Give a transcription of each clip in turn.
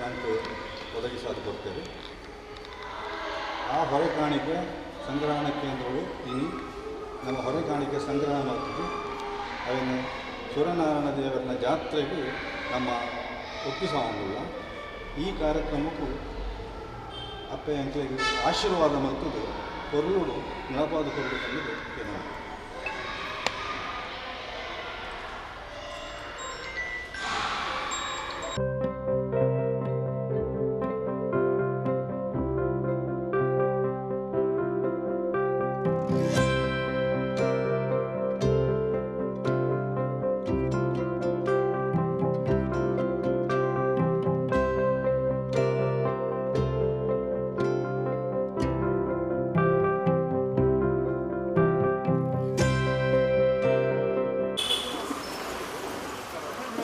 ನಮಗೆ ಒದಗಿಸಲು ಕೊಡ್ತೇವೆ. ಆ ಹೊರೆಕಾಣಿಕೆ ಸಂಗ್ರಹಣಾ ಕೇಂದ್ರಗಳು ಇನ್ನು ನಮ್ಮ ಹೊರೆಕಾಣಿಕೆ ಸಂಗ್ರಹ ಮಾಡ್ತೀವಿ. ಅದನ್ನು ಸೂರ್ಯನಾರಾಯಣ ದೇವರ ಜಾತ್ರೆಗೆ ನಮ್ಮ ಒಪ್ಪಿಸೋಂಗಿಲ್ಲ. ಈ ಕಾರ್ಯಕ್ರಮಕ್ಕೂ ಅಪ್ಪ ಎಂಕ್ಲೆಗೆ ಆಶೀರ್ವಾದ ಮಲ್ತದ್ದು ಕೊರಲೂಡು ನಳಪಾದ ಕೊರಲು ತಂದು ಏನು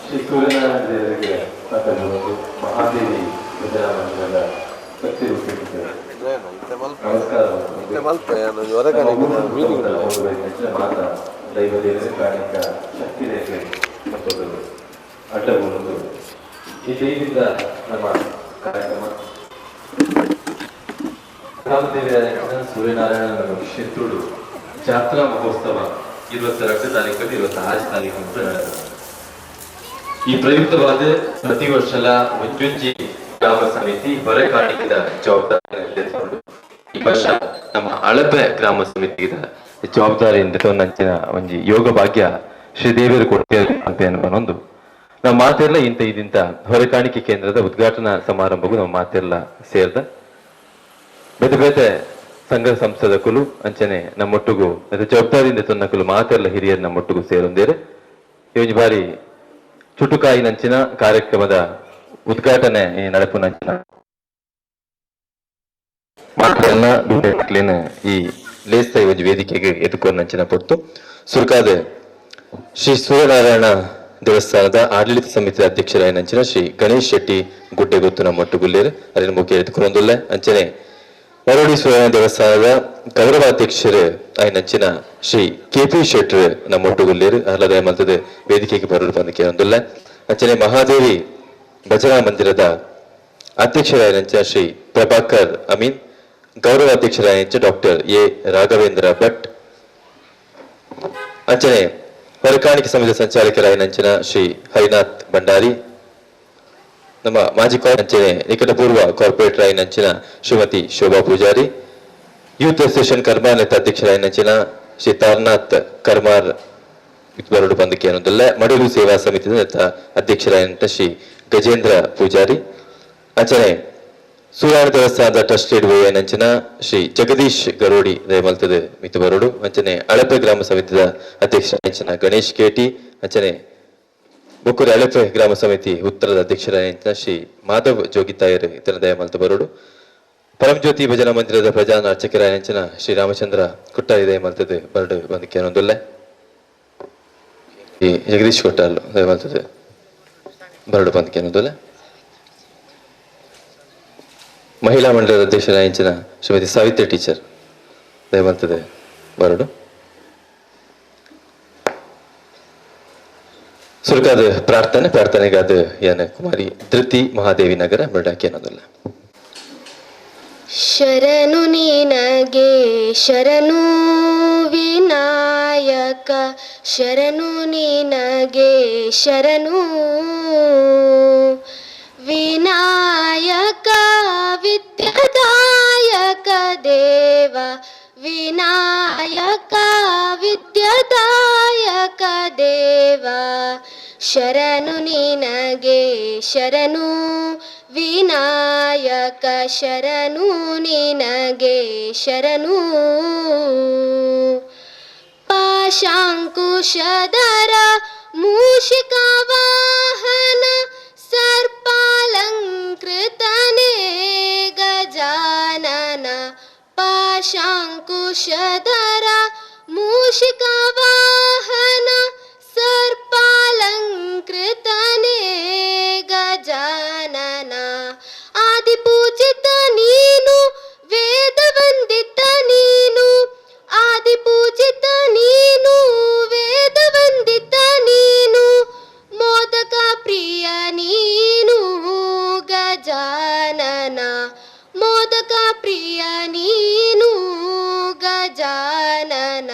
ಶ್ರೀ ಸೂರ್ಯನಾರಾಯಣ ದೇವರಿಗೆ ಮತ್ತು ಮಹಾದೇವಿ ವಿದ್ಯಾಮಂದಿರದ ದೈವದೇವರ ಶಕ್ತಿ ರೇಖೆ ಮತ್ತು ಅಡ್ಡಬಹುದು. ಈ ದೈವದಿಂದ ನಮ್ಮ ಕಾರ್ಯಕ್ರಮ ರಾಮದೇವಿಯ ಸೂರ್ಯನಾರಾಯಣ ಕ್ಷೇತ್ರುಡು ಜಾತ್ರಾ ಮಹೋತ್ಸವ 22 ತಾರೀಕು 26 ತಾರೀಕು ಅಂತ ನಡೆಯುತ್ತದೆ. ಈ ಪ್ರಯುಕ್ತವಾದ ಪ್ರತಿ ವರ್ಷಲ ಮುಂಜುಂಜಿ ಗ್ರಾಮ ಸಮಿತಿ ಹೊರೆಕಾಣಿಕೆದ ಜವಾಬ್ದಾರಿ ನಿರ್ವಹಿಸಿಕೊಂಡು ಈ ವರ್ಷ ನಮ್ಮ ಅಳಪೆ ಗ್ರಾಮ ಸಮಿತಿದ ಜವಾಬ್ದಾರಿಯಿಂದ ನಂಚಿನ ಒಂಜಿ ಯೋಗ ಭಾಗ್ಯ ಶ್ರೀದೇವಿಯರು ಕೊಡ್ತೇವೆ ಅಂತ ಅನ್ನೊಂದು ನಮ್ಮ ಮಾತೆಲ್ಲ ಇಂತ ಹೊರೆಕಾಣಿಕೆ ಕೇಂದ್ರದ ಉದ್ಘಾಟನಾ ಸಮಾರಂಭಕ್ಕೂ ನಮ್ಮ ಮಾತೆಲ್ಲ ಸೇರ್ದ ಬೇತೆ ಬೇತೆ ಸಂಘ ಸಂಸ್ಥದ ಕುಲು ಅಂಚನೆ ನಮ್ಮೊಟ್ಟಿಗೂ ಜವಾಬ್ದಾರಿಯಿಂದ ತೊನ್ನಕಲು ಮಾತೆಲ್ಲ ಹಿರಿಯರು ನಮ್ಮೊಟ್ಟಿಗೂ ಸೇರೊಂದೇರೆ ಈ ಬಾರಿ ಚುಟುಕಾಯಿ ನಂಚಿನ ಕಾರ್ಯಕ್ರಮದ ಉದ್ಘಾಟನೆ ನಡೆಪು ನಂಚಿನ ಮಾತೆಲ್ಲ ಈ ಲೇಸ್ತಾಯಿ ಒಂದು ವೇದಿಕೆಗೆ ಎದುಕೊಂಡು ನಂಚಿನ ಪೊತ್ತು ಸುರ್ಕಾದ ಶ್ರೀ ಸೂರ್ಯನಾರಾಯಣ ದೇವಸ್ಥಾನದ ಆಡಳಿತ ಸಮಿತಿ ಅಧ್ಯಕ್ಷರಾಯ ನಂಚಿನ ಶ್ರೀ ಗಣೇಶ್ ಶೆಟ್ಟಿ ಗುಡ್ಡೆಗೊತ್ತು ನಮ್ಮೊಟ್ಟುಗುಲ್ಲೇರು ಅದನ್ನು ಮುಖ್ಯ ಎತ್ಕೊಂಡೊಂದುಲ್ಲ ಅಂಚನೆ ಮರಡಿ ಸೂರ್ಯನಾರಾಯಣ ದೇವಸ್ಥಾನದ ಗೌರವಾಧ್ಯಕ್ಷರು ಆಯ್ ನಂಚಿನ ಶ್ರೀ ಕೆಪಿ ಶೆಟ್ರ್ ನಮ್ಮೊಟ್ಟುಗುಲ್ಲೇರು ಅಲ್ಲದ ಮಲ್ತದ ವೇದಿಕೆಗೆ ಬರೋದು ಬಂದಕ್ಕೆ ಒಂದಿಲ್ಲ ಅಂಚನೆ ಮಹಾದೇವಿ ಭಜನಾ ಮಂದಿರದ ಅಧ್ಯಕ್ಷರಾಯ ನಂಚಿನ ಶ್ರೀ ಪ್ರಭಾಕರ್ ಅಮೀನ್ ಗೌರವಾಧ್ಯಕ್ಷರಾಯ ನಂಚ ಡಾಕ್ಟರ್ ಎ ರಾಘವೇಂದ್ರ ಭಟ್ ಅಂಚನೆ ಹೊರೆಕಾಣಿಕೆ ಸಮಿತಿ ಸಂಚಾಲಕರಾಯ ನಂಚಿನ ಶ್ರೀ ಹರಿನಾಥ್ ಭಂಡಾರಿ ನಮ್ಮ ಮಾಜಿ ಅಂಚನೆ ನಿಕಟಪೂರ್ವ ಕಾರ್ಪೊರೇಟರ್ ಆಯ ನಂಚಿನ ಶ್ರೀಮತಿ ಶೋಭಾ ಪೂಜಾರಿ ಯೂತ್ ಅಸೋಸಿಯೇಷನ್ ಕರ್ಮಾರ್ ಅಧ್ಯಕ್ಷರಾಯ ನಂಚಿನ ಶ್ರೀ ತಾರನಾಥ್ ಕರ್ಮಾರ್ ಬರಡು ಬಂದಕ್ಕೆ ಅನ್ನೋದಿಲ್ಲ ಮಡಲು ಸೇವಾ ಸಮಿತಿ ಅಧ್ಯಕ್ಷರಾಯ ಶ್ರೀ ಗಜೇಂದ್ರ ಪೂಜಾರಿ ಅಂಚನೆ ಸೂರ್ಯನಾರಾಯಣ ದೇವಸ್ಥಾನದ ಟ್ರಸ್ಟೆಡ್ ವೇ ನಂಚಿನ ಶ್ರೀ ಜಗದೀಶ್ ಗರೋಡಿ ದಯಮಲ್ತದ ಮಿತು ಬರೋಡು ಅಂಚನೆ ಅಳಪೆ ಗ್ರಾಮ ಸಮಿತಿಯ ಅಧ್ಯಕ್ಷ ಅಂಚನ ಗಣೇಶ್ ಕೇಟಿ ಅಂಚನೆ ಬೊಕ್ಕೂರು ಅಳಪೆ ಗ್ರಾಮ ಸಮಿತಿ ಉತ್ತರದ ಅಧ್ಯಕ್ಷರಾದ ಶ್ರೀ ಮಾಧವ್ ಜೋಗಿತಾಯರ್ ಇತರ ದಯಮಲ್ತ ಬರೋಡು ಪರಂಜ್ಯೋತಿ ಭಜನಾ ಮಂದಿರದ ಪ್ರಧಾನ ಅರ್ಚಕರಾಯ ನಂಚಿನ ಶ್ರೀ ರಾಮಚಂದ್ರ ಕುಟ್ಟಾರಿ ದಯಮಲ್ತದ ಬರಡು ಬಂದಕ್ಕೆ ಅನ್ನೋದಿಲ್ಲ ಈ ಜಗದೀಶ್ ಕೊಟ್ಟಾಲ್ ದಯಮಲ್ತದ ಬರಡು ಬಂದಕ್ಕೆ ಅನ್ನೋದಿಲ್ಲ ಮಹಿಳಾ ಮಂಡಲದ ಅಧ್ಯಕ್ಷರಾಯ ಶ್ರೀಮತಿ ಸಾವಿತ್ರಿ ಟೀಚರ್ ದಯಮಲ್ತದೆ ಬರಡು ಸುರ್ಕಾದ ಪ್ರಾರ್ಥನೆಗಾದ ಯಾನ ಕುಮಾರಿ ಧೃತಿ ಮಹಾದೇವಿ ನಗರ ಮೃಡಾಕಿ ಅನ್ನೋದಿಲ್ಲ. ಶರಣು ನಿನಗೆ ಶರಣು ವಿನಾಯಕ ಶರಣು ನಿನಗೆ ಶರಣು ವಿನಾಯಕ ವಿದ್ಯಾದಾಯಕ ದೇವ ವಿನಾಯಕ ವಿದ್ಯಾದಾಯಕ ದೇವ ಶರಣು ನಿನಗೆ ಶರಣು ವಿನಾಯಕ ಶರಣು ನಿನಗೆ ಶರಣು ಪಾಶಾಂಕುಶಧರ ಮೂಷಿಕ ವಾಹನ ಸರ್ಪಾಲಂಕೃತನೇ ಗಜಾನನ ಪಾಶಾಂಕುಶಧರ ಮೂಷಿಕ ವಾಹನ ಸರ್ಪಾಲಂಕೃತನೇ ಗಜಾನನ ಆದಿಪೂಜಿತ ನೀನು ವೇದವಂದಿತ ನೀನು ಆದಿಪೂಜಿತ ನೀನು ವೇದವಂದಿತ ನೀನು ಮೋದಕ ಪ್ರಿಯ ನೀನು ಗಜ ಪ್ರಿಯ ನೀನು ಗಜಾನನ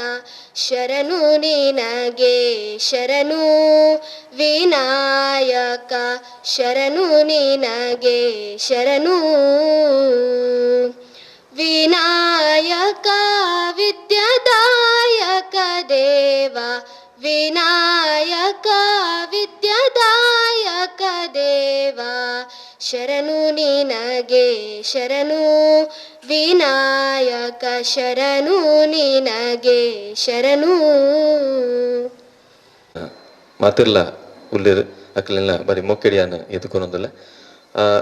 ಶರಣು ನಿನಗೆ ಶರಣು ವಿನಾಯಕ ಶರಣು ನಿನಗೆ ಶರಣು ವಿನಾಯಕ ವಿದ್ಯಾದಾಯಕ ದೇವ ವಿನಾಯಕ ವಿದ್ಯಾದಾಯಕ ದೇವ ಶರಣು ನಿನಗೆ ಶರಣು ವಿನಾಯಕ ಶರಣು ನಿನಗೆ ಶರಣು ಮಾತಿರ್ಲ ಉಳ್ಳಿರ್ ಅಕ್ಕಲೆಲ್ಲ ಬರೀ ಮೊಕ್ಕೆಡಿಯಾನ ಎದುಕೊನೊಂದಲ್ಲ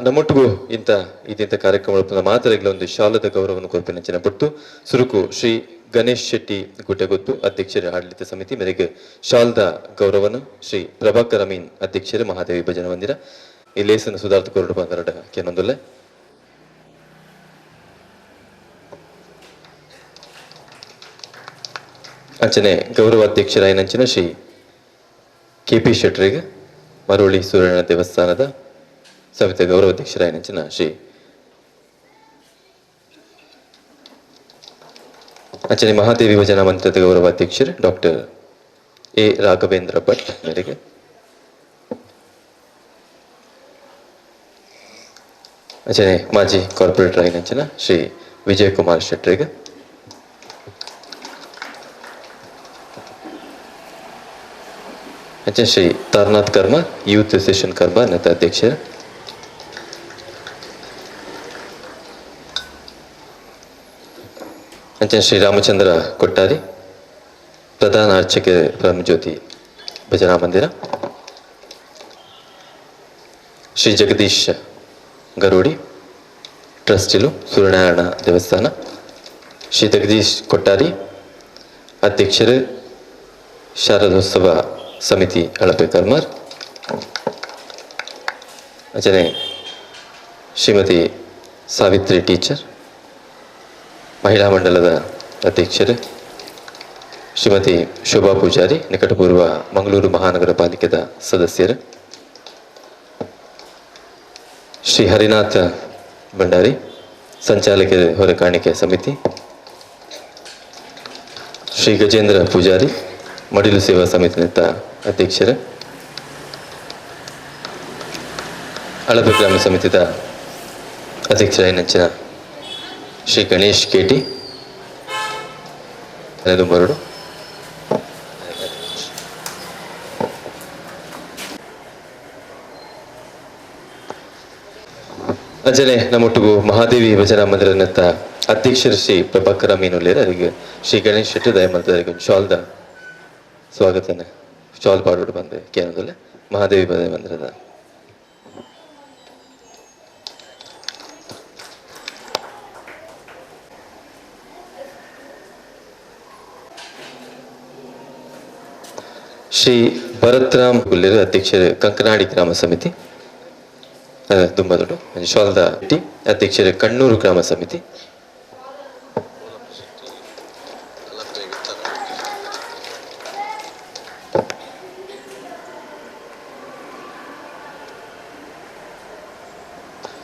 ನಮ್ಮೊಟ್ಟಿಗೂ ಇಂಥ ಕಾರ್ಯಕ್ರಮ ಮಾತರೆಗಳ ಒಂದು ಶಾಲದ ಗೌರವವನ್ನು ಕೊರ್ಪಿನಂಚಿನ ಬಿಟ್ಟು ಸುರುಕು ಶ್ರೀ ಗಣೇಶ್ ಶೆಟ್ಟಿ ಗುಡ್ಡೆಗೊತ್ತು ಅಧ್ಯಕ್ಷರ ಆಡಳಿತ ಸಮಿತಿ ಮೇರೆಗೆ ಶಾಲದ ಗೌರವನ ಶ್ರೀ ಪ್ರಭಾಕರ್ ಅಮೀನ್ ಅಧ್ಯಕ್ಷರು ಮಹಾದೇವಿ ಭಜನ ಮಂದಿರ ಈ ಲೇಸನ ಸುಧಾರ್ಥ ಕೊರಡು ಬಂದರಡ ಕೇನೊಂದಲ್ಲ ಅಂಚನೆ ಗೌರವಾಧ್ಯಕ್ಷರಾಯನಂಚಿನ ಶ್ರೀ ಕೆಪಿ ಶೆಟ್ಟರಿಗೆ ಮರಳಿ ಸೂರ್ಯನ ದೇವಸ್ಥಾನದ ಸಮಿತಿಯ ಗೌರವಾಧ್ಯಕ್ಷರಾಯನಂಚಿನ ಶ್ರೀ ಅಂಚನೆ ಮಹಾದೇವಿ ಭಜನಾ ಮಂದಿರದ ಗೌರವಾಧ್ಯಕ್ಷರು ಡಾಕ್ಟರ್ ಎ ರಾಘವೇಂದ್ರ ಭಟ್ ಮೇರೆಗೆ ಅಂಚನೆ ಮಾಜಿ ಕಾರ್ಪೊರೇಟರ್ ಆಯ್ನಂಚಿನ ಶ್ರೀ ವಿಜಯ್ ಕುಮಾರ್ ಶೆಟ್ಟರಿಗೆ ಅಂಚನೆ ಶ್ರೀ ತಾರನಾಥ್ ಕರ್ಮ ಯೂತ್ ಸೆಷನ್ ಕರ್ಮ ಅನ್ನತ ಅಧ್ಯಕ್ಷರು ಅಂಚನೆ ಶ್ರೀ ರಾಮಚಂದ್ರ ಕೊಟ್ಟಾರಿ ಪ್ರಧಾನ ಅರ್ಚಕ ಬ್ರಹ್ಮಜ್ಯೋತಿ ಭಜನಾ ಮಂದಿರ ಶ್ರೀ ಜಗದೀಶ್ ಗರೋಡಿ ಟ್ರಸ್ಟಿಲು ಸೂರ್ಯನಾರಾಯಣ ದೇವಸ್ಥಾನ ಶ್ರೀ ಜಗದೀಶ್ ಕೊಟ್ಟಾರಿ ಅಧ್ಯಕ್ಷರು ಶಾರದೋತ್ಸವ ಸಮಿತಿ ಅಳಪೆ ಕರ್ಮರ್ ಅಂಚನೆ ಶ್ರೀಮತಿ ಸಾವಿತ್ರಿ ಟೀಚರ್ ಮಹಿಳಾ ಮಂಡಲದ ಅಧ್ಯಕ್ಷರು ಶ್ರೀಮತಿ ಶೋಭಾ ಪೂಜಾರಿ ನಿಕಟಪೂರ್ವ ಮಂಗಳೂರು ಮಹಾನಗರ ಪಾಲಿಕೆದ ಸದಸ್ಯರು ಶ್ರೀ ಹರಿನಾಥ ಭಂಡಾರಿ ಸಂಚಾಲಕರ ಹೊರಕಾಣಿಕೆ ಸಮಿತಿ ಶ್ರೀ ಗಜೇಂದ್ರ ಪೂಜಾರಿ ಮಡಿಲು ಸೇವಾ ಸಮಿತಿ ಅಧ್ಯಕ್ಷರು ಅಳಪೆ ಗ್ರಾಮ ಸಮಿತಿದ ಅಧ್ಯಕ್ಷರಾಯನಂಚಿನ ಶ್ರೀ ಗಣೇಶ್ ಕೇಟಿ ಬರಡು ಅಂಜನೆ ನಮ್ಮೊಟ್ಟಿಗೂ ಮಹಾದೇವಿ ಭಜನಾ ಮಂದಿರನತ್ತ ಅಧ್ಯಕ್ಷರು ಶ್ರೀ ಪ್ರಭಾಕರ ಮೀನುಲೇರ ಅವರಿಗೆ ಶ್ರೀ ಗಣೇಶ್ ಶೆಟ್ಟಿ ದಯಮಂತರಿಗೆ ಶಾಲ್ದ ಸ್ವಾಗತನ ಶಾಲ್ ಪಾಡೋಡು ಬಂದೆ ಕೇಂದ್ರದಲ್ಲಿ ಮಹಾದೇವಿ ಭಜನಾ ಮಂದಿರದ ಶ್ರೀ ಭರತ್ರಾಮ್ ಗುಲ್ಲೇರ ಅಧ್ಯಕ್ಷರು ಕಂಕನಾಡಿ ಗ್ರಾಮ ಸಮಿತಿ ತುಂಬಾ ದೊಡ್ಡ ಶಾಲದ ಅಧ್ಯಕ್ಷರು ಕಣ್ಣೂರು ಗ್ರಾಮ ಸಮಿತಿ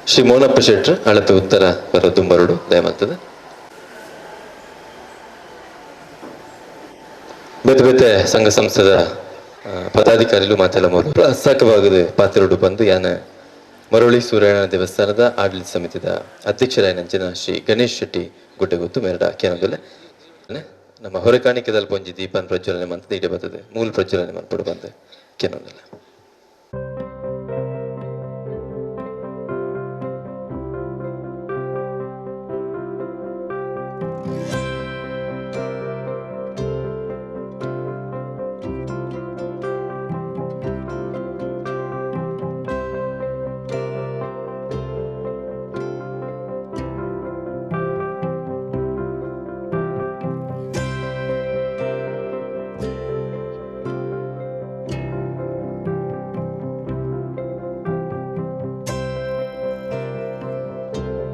ಶ್ರೀ ಮೋನಪ್ಪ ಶೆಟ್ರು ಅಳಪೆ ಉತ್ತರ ಬರೋ ತುಂಬರಡು ದಯಮಂತದ ಬೇತೆ ಬೇತೆ ಸಂಘ ಸಂಸ್ಥದ ಪದಾಧಿಕಾರಿಗಳು ಮಾತೆಲ್ಲ ಮೂರು ಅಸಾಕವಾಗದೆ ಪಾತ್ರರು ಬಂದು ಯಾನ ಮರಳಿ ಸೂರ್ಯನ ದೇವಸ್ಥಾನದ ಆಡಳಿತ ಸಮಿತಿದ ಅಧ್ಯಕ್ಷರಾಯನಂಚಿನ ಶ್ರೀ ಗಣೇಶ್ ಶೆಟ್ಟಿ ಗುಡ್ಡೆಗೊತ್ತು ಮೇರಡ ಕೇನೊಂದಲ್ಲ ನಮ್ಮ ಹೊರಕಾಣಿಕೆದಲ್ಲಿ ಪೊಂಜಿ ದೀಪನ್ ಪ್ರಜ್ವಲನೆ ಮಂತ ನೀಡಿ ಬರ್ತದೆ ಮೂಲ ಪ್ರಜ್ವಲನೆ ಮನ್ಪಡು ಬಂದೆ ಕೇನೊಂದಲ್ಲ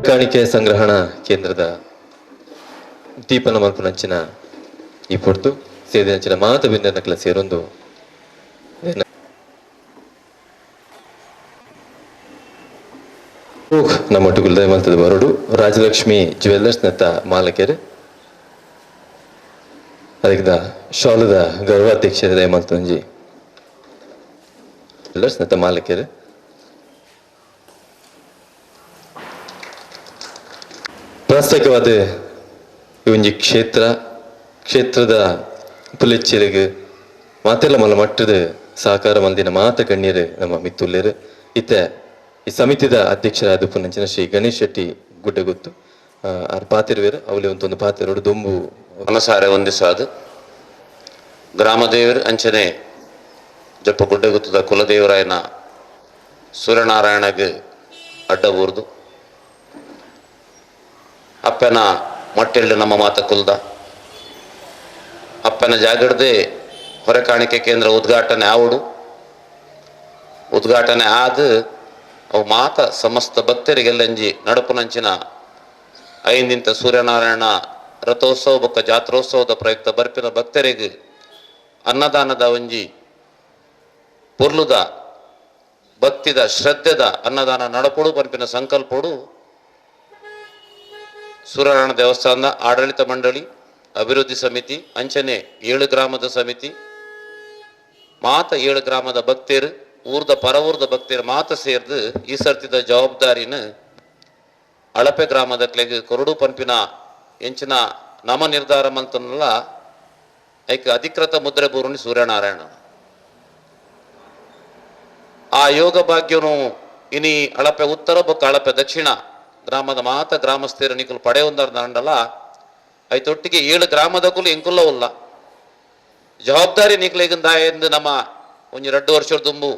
ಕಾಣಿಕೆ ಸಂಗ್ರಹಣಾ ಕೇಂದ್ರದ ದೀಪನ ಮಲ್ಪನಂಚಿನ ಈ ಪೊರ್ತು ಸೇದಿನಂಚಿನ ಮಾತ ಬಿನ್ನರ್ನಕ್ಲ ಸೇರೊಂದು ನಮ್ಮೊಟ್ಟಿಗೆ ದಯಮಲ್ತದ ಬರೋಡು ರಾಜಲಕ್ಷ್ಮಿ ಜ್ಯುವೆಲ್ಲರ್ಸ್ ನೆತ್ತ ಮಾಲಕರು ಅದಕ್ಕೆ ಶಾಲದ ಗೌರವಾಧ್ಯಕ್ಷರ ದಯಮಲ್ತಂಜಿ ಜ್ಯುವೆಲ್ಲರ್ಸ್ ನೆತ್ತ ಮಾಲಕರು ಪ್ರಾಸ್ತಾವಿಕವಾದ ಒಂಜಿ ಕ್ಷೇತ್ರದ ಪುಲೆಚ್ಚೆರೆಗೆ ಮಾತೆಲ್ಲ ಮಲ್ಲ ಮಟ್ಟದ ಸಹಕಾರ ಮಂದಿನ ಮಾತ ಗಣ್ಯರು ನಮ್ಮ ಮಿತ್ತುಲ್ಲೇರು ಇತ್ತ ಈ ಸಮಿತಿದ ಅಧ್ಯಕ್ಷರಾದ ಪುನಂಚಿನ ಶ್ರೀ ಗಣೇಶ್ ಶೆಟ್ಟಿ ಗುಡ್ಡಗುತ್ತು ಅವ್ರ ಪಾತಿರುವೇರು ಅವಳಿ ಒಂದು ಪಾತಿರೋಡು ದೊಂಬು ಮನಸಾರೆ ಹೊಂದಿಸಾದು ಗ್ರಾಮದೇವರು ಅಂಚನೆ ಜಪ್ಪ ಗುಡ್ಡಗುತ್ತದ ಕುಲದೇವರಾಯನ ಸೂರ್ಯನಾರಾಯಣಗೆ ಅಡ್ಡ ಊರ್ದು ಅಪ್ಪನ ಮೊಟ್ಟೆಳ್ಳು ನಮ್ಮ ಮಾತ ಕುಲ್ದ ಅಪ್ಪನ ಜಾಗಡದೆ ಹೊರೆ ಕಾಣಿಕೆ ಕೇಂದ್ರ ಉದ್ಘಾಟನೆ ಉದ್ಘಾಟನೆ ಆದ ಅವು ಮಾತ ಸಮಸ್ತ ಭಕ್ತರಿಗೆಲ್ಲಂಜಿ ನಡುಪುನಂಚಿನ ಐಂದಿಂತ ಸೂರ್ಯನಾರಾಯಣ ರಥೋತ್ಸವ ಬೊಕ್ಕ ಜಾತ್ರೋತ್ಸವದ ಪ್ರಯುಕ್ತ ಬರ್ಪಿನ ಭಕ್ತರಿಗೆ ಅನ್ನದಾನದ ಒಂಜಿ ಪೊರ್ಲುದ ಭಕ್ತಿದ ಶ್ರದ್ಧೆದ ಅನ್ನದಾನ ನಡಪುಡು ಪಂಪಿನ ಸಂಕಲ್ಪಡು ಸೂರ್ಯನಾರಾಯಣ ದೇವಸ್ಥಾನದ ಆಡಳಿತ ಮಂಡಳಿ ಅಭಿವೃದ್ಧಿ ಸಮಿತಿ ಅಂಚನೆ 7 ಗ್ರಾಮದ ಸಮಿತಿ ಮಾತ 7 ಗ್ರಾಮದ ಭಕ್ತರು ಊರ್ದ ಪರವೂರ್ದ ಭಕ್ತರು ಮಾತ ಸೇರ್ದು ಈ ಸರ್ತಿದ ಜವಾಬ್ದಾರಿನ ಅಳಪೆ ಗ್ರಾಮದ ಕ್ಲೆಗೆ ಕೊರಡು ಪಂಪಿನ ಎಂಚಿನ ನಮ ನಿರ್ಧಾರ ಮಂತನಲ್ಲ ಐಕ ಅಧಿಕೃತ ಮುದ್ರೆ ಬೂರುಣಿ ಸೂರ್ಯನಾರಾಯಣ ಆ ಯೋಗ ಭಾಗ್ಯನು ಇನಿ ಅಳಪೆ ಉತ್ತರ ಬೊಕ್ಕ ಅಳಪೆ ದಕ್ಷಿಣ ಗ್ರಾಮದ ಮಾತ ಗ್ರಾಮಸ್ಥರು ನಿಕಲು ಪಡೆ ಹೊಂದಲ್ಲ ಐತೊಟ್ಟಿಗೆ 7 ಗ್ರಾಮದ ಕುಲು ಎಂಕುಲ್ಲವುಲ್ಲ ಜವಾಬ್ದಾರಿ ನಿಕ್ಲೆಗಿಂದ ಎಂದು ನಮ್ಮ ಒಂಜಿ 2 ವರ್ಷದ ದುಂಬು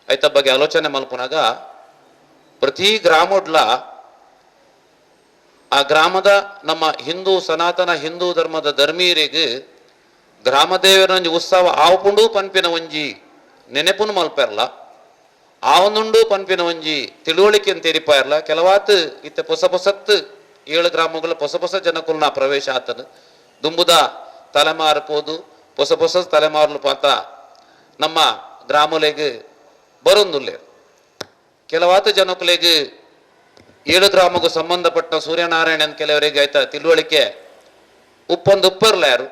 ಐತ ಬಗ್ಗೆ ಆಲೋಚನೆ ಮಲ್ಪುನಾಗ ಪ್ರತಿ ಗ್ರಾಮಡ್ಲ ಆ ಗ್ರಾಮದ ನಮ್ಮ ಹಿಂದೂ ಸನಾತನ ಹಿಂದೂ ಧರ್ಮದ ಧರ್ಮೀಯರಿಗೆ ಗ್ರಾಮದೇವರ ಒಂಜಿ ಉತ್ಸವ ಆವುಪುಂಡು ಪನ್ಪಿನ ಒಂಜಿ ನೆನೆಪುನು ಮಲ್ಪೆರ್ಲ ಆವೊಂದುಂಡು ಪನ್ಪಿನ ಒಂಜಿ ತಿಳುವಳಿಕೆ ಅಂತ ತೆರಿಪಾಯರ್ಲ ಕೆಲವಾತ್ ಇತ್ತೆ ಪೊಸತ್ 7 ಗ್ರಾಮಗಳ ಹೊಸ ಜನಕುಲ್ನ ಪ್ರವೇಶ ಆತನು ದುಂಬುದ ತಲೆಮಾರು ಪೋದು ಹೊಸ ತಲೆಮಾರುಲು ಪಾತ ನಮ್ಮ ಗ್ರಾಮಲೆಗೆ ಬರೊಂದುಲ್ಲೆ ಕೆಲವಾತ ಜನಕುಲೆಗೆ 7 ಗ್ರಾಮಕ್ಕೂ ಸಂಬಂಧಪಟ್ಟ ಸೂರ್ಯನಾರಾಯಣನ್ ಕೆಲವರಿಗೆ ಆಯ್ತ ತಿಳುವಳಿಕೆ ಉಪ್ಪರ್ಲಾರು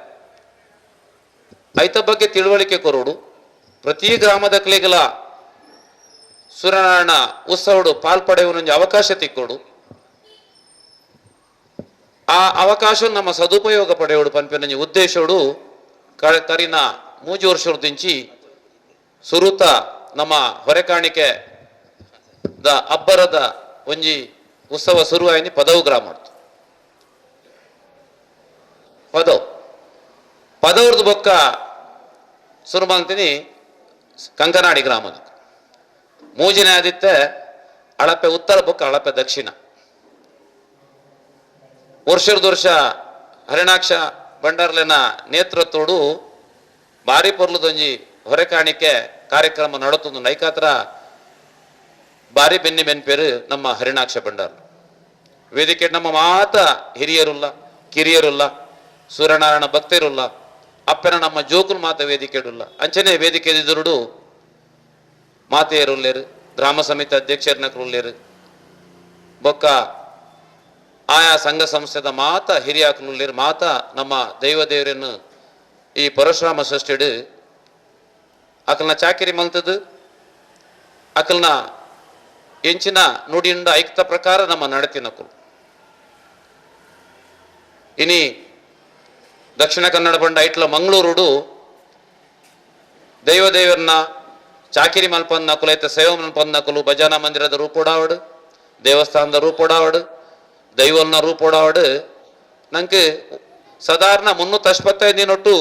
ಐತ ಬಗ್ಗೆ ತಿಳುವಳಿಕೆ ಕೊರೋಡು ಪ್ರತಿ ಗ್ರಾಮದ ಕ್ಲೆಗಳ ಸೂರ್ಯನಾರಾಯಣ ಉತ್ಸವಡು ಪಾಲ್ಪಡೆಯುವ ಅವಕಾಶ ತಿಕ್ಕೋಡು ಆ ಅವಕಾಶ ನಮ್ಮ ಸದುಪಯೋಗ ಪಡೆಯೋಡು ಪಂಪಿನ ಉದ್ದೇಶೋಡು ಕರಿನ 3 ವರ್ಷದ ದಿಂಚಿ ಸುರುತ ನಮ್ಮ ಹೊರೆಕಾಣಿಕೆ ದ ಅಬ್ಬರದ ಒಂಜಿ ಉತ್ಸವ ಶುರುವಾಯಿನಿ ಪದವು ಗ್ರಾಮ ಪದವ್ರದ್ದು ಬೊಕ್ಕ ಶುರು ಮಾಡ್ತೀನಿ ಕಂಕನಾಡಿ ಗ್ರಾಮದ ಮೂಜಿನ ಆದಿತ್ತೆ ಅಳಪೆ ಉತ್ತರ ಬೊಕ್ಕ ಅಳಪೆ ದಕ್ಷಿಣ ವರ್ಷ ಹರಿಣಾಕ್ಷ ಬಂಡಾರ್ಲೆನ ನೇತೃತ್ವಡು ಬಾರಿ ಪೊರ್ಲದೊಂಜಿ ಹೊರೆಕಾಣಿಕೆ ಕಾರ್ಯಕ್ರಮ ನಡತುಂದು ನೈಕಾತ್ರ ಬಾರಿ ಬೆನ್ನಿ ಬೆನ್ಪೇರು ನಮ್ಮ ಹರಿಣಾಕ್ಷ ಬಂಡಾರ್ ವೇದಿಕೆ ನಮ್ಮ ಮಾತ ಹಿರಿಯರುಲ್ಲ ಕಿರಿಯರುಲ್ಲ ಸೂರ್ಯನಾರಾಯಣ ಭಕ್ತರುಲ್ಲ ಅಪ್ಪನ ನಮ್ಮ ಜೋಕುಲ್ ಮಾತ ವೇದಿಕೆಡುಲ್ಲ ಅಂಚನೆ ವೇದಿಕೆ ಎದುರುಡು ಮಾತೆಯರುಲ್ಲೇರು ಗ್ರಾಮ ಸಮಿತಿ ಅಧ್ಯಕ್ಷರನ್ನಕರುಲ್ಲೇರು ಬೊಕ್ಕ ಆಯಾ ಸಂಘ ಸಂಸ್ಥೆದ ಮಾತ ಹಿರಿಯಾಕಲುಲ್ಲೇರು ಮಾತ ನಮ್ಮ ದೈವದೇವರನ್ನು ಈ ಪರಶುರಾಮ ಷಷ್ಠಿಡು ಅಕಲ್ನ ಚಾಕಿರಿ ಮಲ್ತದು ಅಕಲ್ನ ಎಂಚಿನ ನುಡಿಯಿಂದ ಐಕ್ತ ಪ್ರಕಾರ ನಮ್ಮ ನಡತಿನಕಲು ಇನಿ ದಕ್ಷಿಣ ಕನ್ನಡ ಬಂಡ ಐಟ್ಲ ಮಂಗಳೂರುಡು ದೈವದೇವರನ್ನ ಚಾಕಿರಿ ಮಲ್ಪನ್ನಕಲು ಐತ ಸೇವೆ ಮಲ್ಪನ್ನಕಲು ಭಜನಾ ಮಂದಿರದ ರೂಪೋಡಾವಡು ದೇವಸ್ಥಾನದ ರೂಪೋಡಾವಡು ದೈವಲ್ನ ರೂಪೋಡಾವಡು ನಂಗೆ ಸಾಧಾರಣ 385 ದಿನೊಟ್ಟು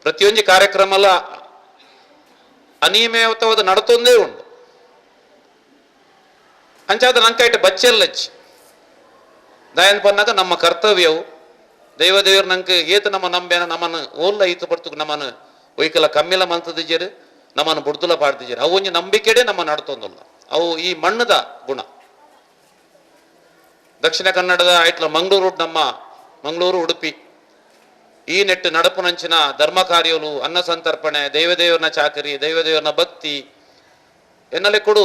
ಪ್ರತಿಯೊಂದು ಕಾರ್ಯಕ್ರಮ ಅನಿಯಮಿತವಾದ ನಡತೊಂದೇ ಉಂಟು ಅಂಚಾದ ನಂಕೈಟ್ ಬಚ್ಚೆಲ್ಲಚ್ಚಿ ದಾಯನ್ ಪನ್ನಾಗ ನಮ್ಮ ಕರ್ತವ್ಯವು ದೈವದೇವರು ನಂಗೆ ಏತು ನಮ್ಮ ನಂಬೇನ ನಮ್ಮನ್ನು ಓಲ್ಲ ಈತು ಬರ್ತು ನಮ್ಮನ್ನು ಒಯ್ಕಲ ಕಮ್ಮಿಲ ಮಂತದಿಜರು ನಮ್ಮನ್ನು ಬುಡ್ದುಲ ಪಾಡ್ದಿಜರು ಅವು ಒಂಜಿ ನಂಬಿಕೆಡೆ ನಮ್ಮ ನಡತೊಂದಲ್ಲ ಅವು ಈ ಮಣ್ಣದ ಗುಣ ದಕ್ಷಿಣ ಕನ್ನಡದ ಐಟ್ಲ ಮಂಗಳೂರು ಉಡುಪಿ ಈ ನೆಟ್ಟು ನಡಪುನಂಚಿನ ಧರ್ಮ ಕಾರ್ಯಗಳು ಅನ್ನ ಸಂತರ್ಪಣೆ ದೈವದೇವರನ ಚಾಕರಿ ದೈವದೇವರನ ಭಕ್ತಿ ಎನ್ನಲೆ ಕೊಡು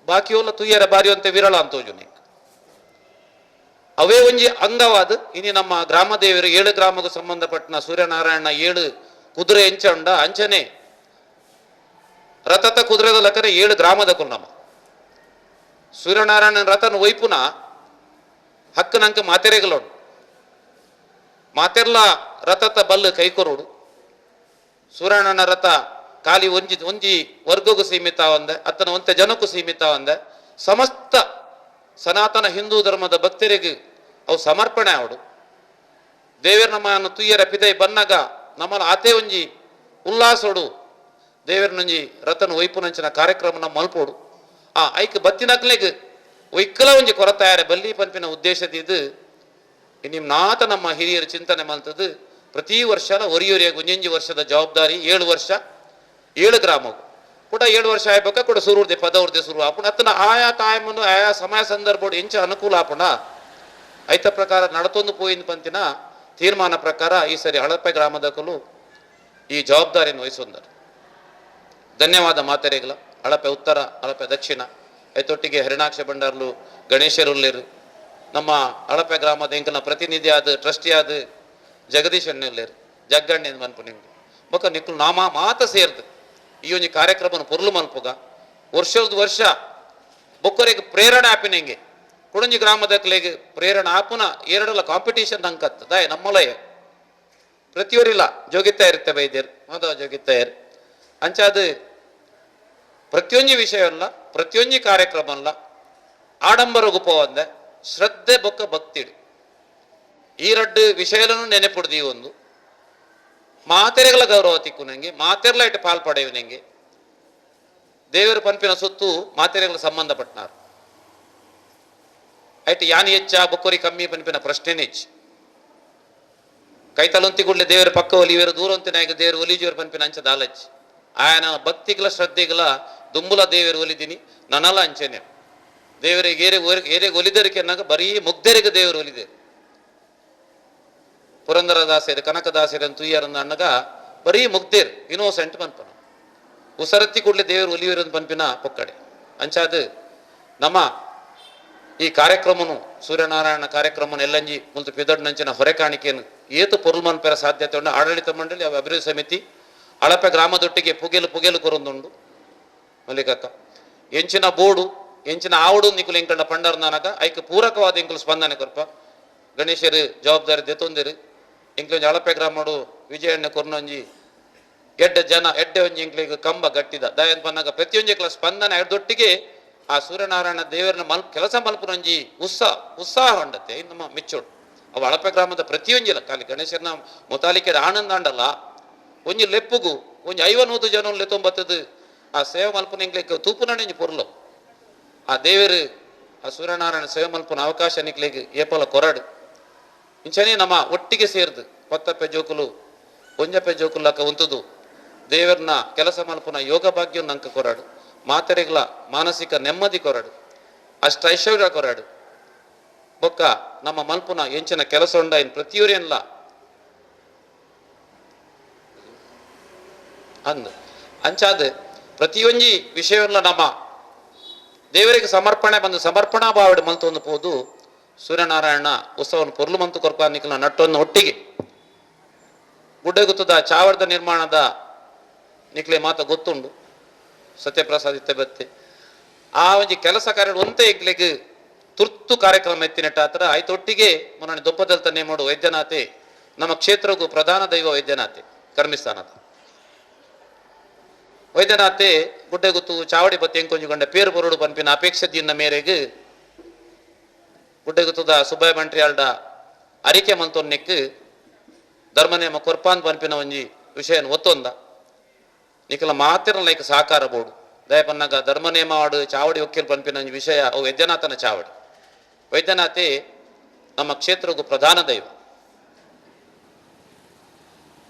ಬಾಕಿಯೋಲ್ಲ ತುಯ್ಯರ ಬಾರಿ ಅಂತ ವಿರಳ ಅಂತೋಜು ನಿಂಗೆ ಅವೇ ಒಂಜಿ ಅಂಗವಾದ ಇನಿ ನಮ್ಮ ಗ್ರಾಮ ದೇವರು 7 ಗ್ರಾಮಕ್ಕೆ ಸಂಬಂಧಪಟ್ಟ ಸೂರ್ಯನಾರಾಯಣ 7 ಕುದುರೆ ಎಂಚಂಡ ಅಂಚನೆ ರಥತ ಕುದುರೆದ ಲೆಕ್ಕನೆ 7 ಗ್ರಾಮದ ಕುನ್ನಮ ಸೂರ್ಯನಾರಾಯಣ ರಥನ ಒಯ್ಪುನ ಹಕ್ಕನಂಕ ಮಾತೆರೆಗಳೋಡು ಮಾತೆರ್ಲ ರಥತ ಬಲ್ಲು ಕೈಕೊರೋಡು ಸೂರ್ಯನಾರಾಯಣ ರಥ ಖಾಲಿ ಒಂಜಿ ವರ್ಗಕ್ಕೂ ಸೀಮಿತ ಒಂದೆ ಅತ್ತನ ಒಂತೆ ಜನಕ್ಕೂ ಸೀಮಿತ ಒಂದೆ ಸಮಸ್ತ ಸನಾತನ ಹಿಂದೂ ಧರ್ಮದ ಭಕ್ತರಿಗೆ ಅವು ಸಮರ್ಪಣೆ ಅವಡು ದೇವರ ನಮ್ಮನ್ನು ತುಯ್ಯರ ಪಿದೈ ಬನ್ನಾಗ ನಮ್ಮಲ್ಲಿ ಆತೆ ಒಂಜಿ ಉಲ್ಲಾಸೋಡು ದೇವರನೊಂಜಿ ರಥನ ಒಯ್ಪುನಂಚಿನ ಕಾರ್ಯಕ್ರಮನ ಮಲ್ಪೋಡು ಆ ಐಕ್ ಬತ್ತಿನಕ್ಲೆಗ್ ಒಯ್ಕಲ ಒಂಜಿ ಕೊರತಾಯರ ಬಲ್ಲಿ ಪಂಪಿನ ಉದ್ದೇಶದಿದ್ದು ನಿಮ್ ನಾತ ನಮ್ಮ ಹಿರಿಯರ ಚಿಂತನೆ ಮಲ್ತದ್ದು ಪ್ರತಿ ವರ್ಷ ಒರಿಯೊರಿಯಾಗಿ ಒಂಜೊಂಜಿ ವರ್ಷದ ಜವಾಬ್ದಾರಿ 7 ವರ್ಷ 7 ಗ್ರಾಮವು ಕೂಡ 7 ವರ್ಷ ಆಯ್ಬೇಕ ಕೂಡ ಸುರುರ್ದೆ ಪದವ್ರದೆ ಶುರು ಆಪುಣ ಅತ್ತನ ಆಯಾ ಟೈಮನ್ನು ಆಯಾ ಸಮಯ ಸಂದರ್ಭ ಎಂಚ ಅನುಕೂಲ ಆಪುಣ ಐತ ಪ್ರಕಾರ ನಡತೊಂದು ಪೋಯಿನ ಪಂತಿನ ತೀರ್ಮಾನ ಪ್ರಕಾರ ಈ ಸರಿ ಹಳಪೆ ಗ್ರಾಮದಕಲು ಈ ಜವಾಬ್ದಾರಿಯನ್ನು ವಹಿಸೊಂದರು ಧನ್ಯವಾದ ಮಾತೆರೆಗಳ ಹಳಪೆ ಉತ್ತರ ಹಳಪೆ ದಕ್ಷಿಣ ಐತೊಟ್ಟಿಗೆ ಹರಿಣಾಕ್ಷ ಭಂಡಾರ್ಲು ಗಣೇಶರುಲ್ಲೇರು ನಮ್ಮ ಹಳಪೆ ಗ್ರಾಮದ ಇಂಕನ ಪ್ರತಿನಿಧಿ ಆದ ಟ್ರಸ್ಟಿ ಆದ ಜಗದೀಶ್ ಅಣ್ಣಲ್ಲೇರು ಜಗ್ಗಣ್ಣಿ ಮನ್ಪು ನಿಮ್ಗೆ ಬೊಕ್ಕ ನಿಕ್ಕಲು ನಾಮ ಮಾತ ಸೇರ್ದು ಈ ಒಂಜಿ ಕಾರ್ಯಕ್ರಮನ ಪೊರ್ಲು ಮಲ್ಪುಗ ವರ್ಷದ ವರ್ಷ ಬೊಕ್ಕರಿಗೆ ಪ್ರೇರಣೆ ಆಪಿನಂಗೆ ಕುಡಂಜಿ ಗ್ರಾಮದಕ್ಲೆಗೆ ಪ್ರೇರಣೆ ಆಪುನ 2 ಕಾಂಪಿಟೇಷನ್ ಅಂಕತ್ ದಾಯ ನಮ್ಮಲಯ ಪ್ರತಿಯೊರಿಲ್ಲ ಜೋಗಿತಾ ಇರುತ್ತೆ ವೈದ್ಯರು ಮಾಧವ ಜೋಗಿತಾಯರ್ ಅಂಚಾದ ಪ್ರತಿಯೊಂಜಿ ವಿಷಯ ಅಲ್ಲ ಪ್ರತಿಯೊಂಜಿ ಕಾರ್ಯಕ್ರಮ ಅಲ್ಲ ಆಡಂಬರ ಗುಪ್ಪವಂದೆ ಶ್ರದ್ಧೆ ಬೊಕ್ಕ ಭಕ್ತಿಡು ಈ 2 ವಿಷಯలను ನೆನೆಪುಡ್ದಿ ಒಂದು ಮಾತೆರೆಗಳ ಗೌರವ ತಿಕ್ಕುನಂಗೆ ಮಾತೆರ್ಲ ಇಟ್ಟು ಪಾಲ್ಪಡೆಯುನಂಗೆ ದೇವರ ಪಂಪಿನ ಸುತ್ತು ಮಾತೆರೆಗಳ ಸಂಬಂಧಪಟ್ಟನಾರು ಐಟ್ ಯಾನಿ ಹೆಚ್ಚ ಬೊಕ್ಕೊರಿ ಕಮ್ಮಿ ಪಂಪಿನ ಪ್ರಶ್ನೆನೇ ಹೆಚ್ಚು ಕೈತಲೊಂತಿಗುಡ್ಲೆ ದೇವರ ಪಕ್ಕ ಒಲಿವೇರು ದೂರೊಂತಿನಾಗ ದೇವರು ಒಲಿಜುವರ ಪಂಪಿನ ಅಂಚದ ಆಲಚ್ಚಿ ಆಯನ ಭಕ್ತಿಗಳ ಶ್ರದ್ಧೆಗಳ ದುಂಬುಲ ದೇವರು ಒಲಿದಿನಿ ನನಲ ಅಂಚನೆ ದೇವರಿಗೆ ಏರೆ ಒಲಿದರಿಕೆ ಅನ್ನಾಗ ಬರೀ ಮುಗ್ಧರಿಗೆ ದೇವರು ಒಲಿದೇರು ಪುರಂದರದಾಸರು ಕನಕದಾಸರು ತುಯ್ಯರನ್ನ ಅನ್ನಗ ಬರೀ ಮುಗ್ದೇರು ಇನೋಸೆಂಟ್ ಪನ್ಪನ ಉಸರತ್ತಿ ಕೂಡಲೇ ದೇವರು ಒಲಿಯುವರನ್ನು ಪನ್ಪಿನ ಪೊಕ್ಕಡೆ ಅಂಚಾದ ನಮ್ಮ ಈ ಕಾರ್ಯಕ್ರಮನು ಸೂರ್ಯನಾರಾಯಣ ಕಾರ್ಯಕ್ರಮನ ಎಲ್ಲಂಜಿ ಮುಂದೆ ಪಿದಡ್ನಂಚಿನ ಹೊರೆ ಕಾಣಿಕೆಯನ್ನು ಏತು ಪೊರ್ಲು ಮನ್ಪೆರ ಸಾಧ್ಯತೆ ಉಂಡು ಆಡಳಿತ ಮಂಡಳಿ ಅಭಿವೃದ್ಧಿ ಸಮಿತಿ ಹಳಪೆ ಗ್ರಾಮದೊಟ್ಟಿಗೆ ಪುಗೆಲು ಕೊರೊಂದುಂಡು ಮಲ್ಲಿಕಕ್ಕ ಎಂಚಿನ ಬೋಡು ಎಂಚಿನ ಆವಡು ನಿಕುಲು ಎಂಕಂಡ ಪಂಡರ್ನಾನಗ ಐಕ್ ಪೂರಕವಾದ ಎಂಕುಲು ಸ್ಪಂದನೆ ಕೊರ್ಪ ಗಣೇಶರು ಜವಾಬ್ದಾರಿ ದೆತೊಂದಿರು ಇಂಕ್ಲೊಂಜಿ ಹಳಪೆ ಗ್ರಾಮಡು ವಿಜಯಣ್ಣ ಕೊರ್ನೊಂಜಿ ಎಡ್ಡೆ ಒಂಜಿ ಇಂಕ್ಲಿಗೆ ಕಂಬ ಗಟ್ಟಿದ ದಯನ್ ಪನ್ನಾಗ ಪ್ರತಿಯೊಂಜಿಕ್ಲ ಸ್ಪಂದನೆ ಎಡ್ದೊಟ್ಟಿಗೆ ಆ ಸೂರ್ಯನಾರಾಯಣ ದೇವರನ್ನ ಕೆಲಸ ಮಲ್ಪುನೊಂಜಿ ಉತ್ಸಾಹ ಹೊಂಡತೆ ನಮ್ಮ ಮಿಚ್ಚೋಡು ಅವು ಹಳಪೆ ಗ್ರಾಮದ ಪ್ರತಿಯೊಂಜಿಲ್ಲ ಖಾಲಿ ಗಣೇಶನ ಮೊತಾಲಿಕೆ ಆನಂದ ಅಂಡಲ್ಲ ಒಂಜಿ ಲೆಪ್ಪುಗು ಒಂಜಿ 50 ಜನ ಲೆತ್ತೊಂಬತ್ತದು ಆ ಸೇವೆ ಮಲ್ಪನ ಇಂಕ್ಲಿಗೆ ತೂಪುನಂಜಿ ಪೊರ್ಲು ಆ ದೇವರು ಆ ಸೂರ್ಯನಾರಾಯಣ ಸೇವೆ ಮಲ್ಪನ ಅವಕಾಶ ನಿಕ್ಲಿಗೆ ಏಪಲ ಕೊರಡು ಇಂಚನೆ ನಮ್ಮ ಒಟ್ಟಿಗೆ ಸೇರ್ದು 10 ಜೋಕುಲು 1 ಜೋಕುಲಕ್ಕ ಉಂತದು ದೇವರನ್ನ ಕೆಲಸ ಮಲ್ಪನ ಯೋಗ ಭಾಗ್ಯ ನಂಕ ಕೊರಡು ಮಾತೆರೆಗಳ ಮಾನಸಿಕ ನೆಮ್ಮದಿ ಕೊರಡು ಅಷ್ಟ ಐಶ್ವರ್ಯ ಕೊರಡು ಬೊಕ್ಕ ನಮ್ಮ ಮಲ್ಪುನ ಎಂಚಿನ ಕೆಲಸ ಉಂಡ ಇನ್ ಪ್ರತಿಯೊರೆಲ್ಲ ಅಂದು ಅಂಚಾದ ಪ್ರತಿಯೊಂಜಿ ವಿಷಯವನ್ನ ನಮ್ಮ ದೇವರಿಗೆ ಸಮರ್ಪಣೆ ಬಂದು ಸಮರ್ಪಣಾ ಭಾವಡೆ ಮಲ್ತೊಂದು ಪೋದು ಸೂರ್ಯನಾರಾಯಣ ಉತ್ಸವವನ್ನು ಪೊರ್ಲು ಮಂತು ಕೊರ್ಪಾನಿಕಲ ನಟ್ಟೊಂದು ಒಟ್ಟಿಗೆ ಗುಡ್ಡೆಗುತ್ತದ ಚಾವರದ ನಿರ್ಮಾಣದ ನಿಕ್ಲೆ ಮಾತ ಗೊತ್ತುಂಡು ಸತ್ಯಪ್ರಸಾದ್ ಇತ್ತೆ ಬತ್ತೆ ಆ ಒಂಜಿ ಕೆಲಸ ಕಾರ್ಯ ಒಂತೆ ಇಕ್ಲೆಗ್ ತುರ್ತು ಕಾರ್ಯಕ್ರಮ ಎತ್ತಿನಟ್ಟ ಆತರ ಆಯ್ತೊಟ್ಟಿಗೆ ಮೊನ್ನೆ ದೊಪ್ಪದಲ್ತ ನೇಮೋಡು ವೈದ್ಯನಾಥೆ ನಮ್ಮ ಕ್ಷೇತ್ರಗೂ ಪ್ರಧಾನ ದೈವ ವೈದ್ಯನಾಥೆ ಕರ್ಮಿಸ್ಥಾನದ ವೈದ್ಯನಾಥೆ ಗುಡ್ಡೆಗುತ್ತು ಚಾವಡಿ ಬತ್ತಿ ಎಂಕೊಂಜುಗೊಂಡ ಪೇರು ಬೊರಡು ಪನ್ಪಿನ ಅಪೇಕ್ಷತೆಯ ಮೇರೆಗೆ ಗುಡ್ಡೆಗುತ್ತದ ಸುಬ್ಬಯ್ಯ ಬಂಟ್ರಿಯಾಲ್ಡ ಅರಿಕೆ ಮಂತೊನ್ನೆಕ್ ಧರ್ಮನೇಮ ಕೊರ್ಪಾನ್ ಪನ್ಪಿನ ಒಂಜಿ ವಿಷಯ ಒತ್ತೊಂದ ನಿಖಲ ಮಾತಿರ ಲೈಕ್ ಸಹಕಾರ ಬೋರ್ಡು ದಯಪನ್ನಾಗ ಧರ್ಮನೇಮ ಆಡು ಚಾವಡಿ ಒಕ್ಕಿಲ್ ಪನ್ಪಿನ ಒಂಜಿ ವಿಷಯ ಅವು ವೈದ್ಯನಾಥನ ಚಾವಡಿ ವೈದ್ಯನಾಥೆ ನಮ್ಮ ಕ್ಷೇತ್ರಗೂ ಪ್ರಧಾನ ದೈವ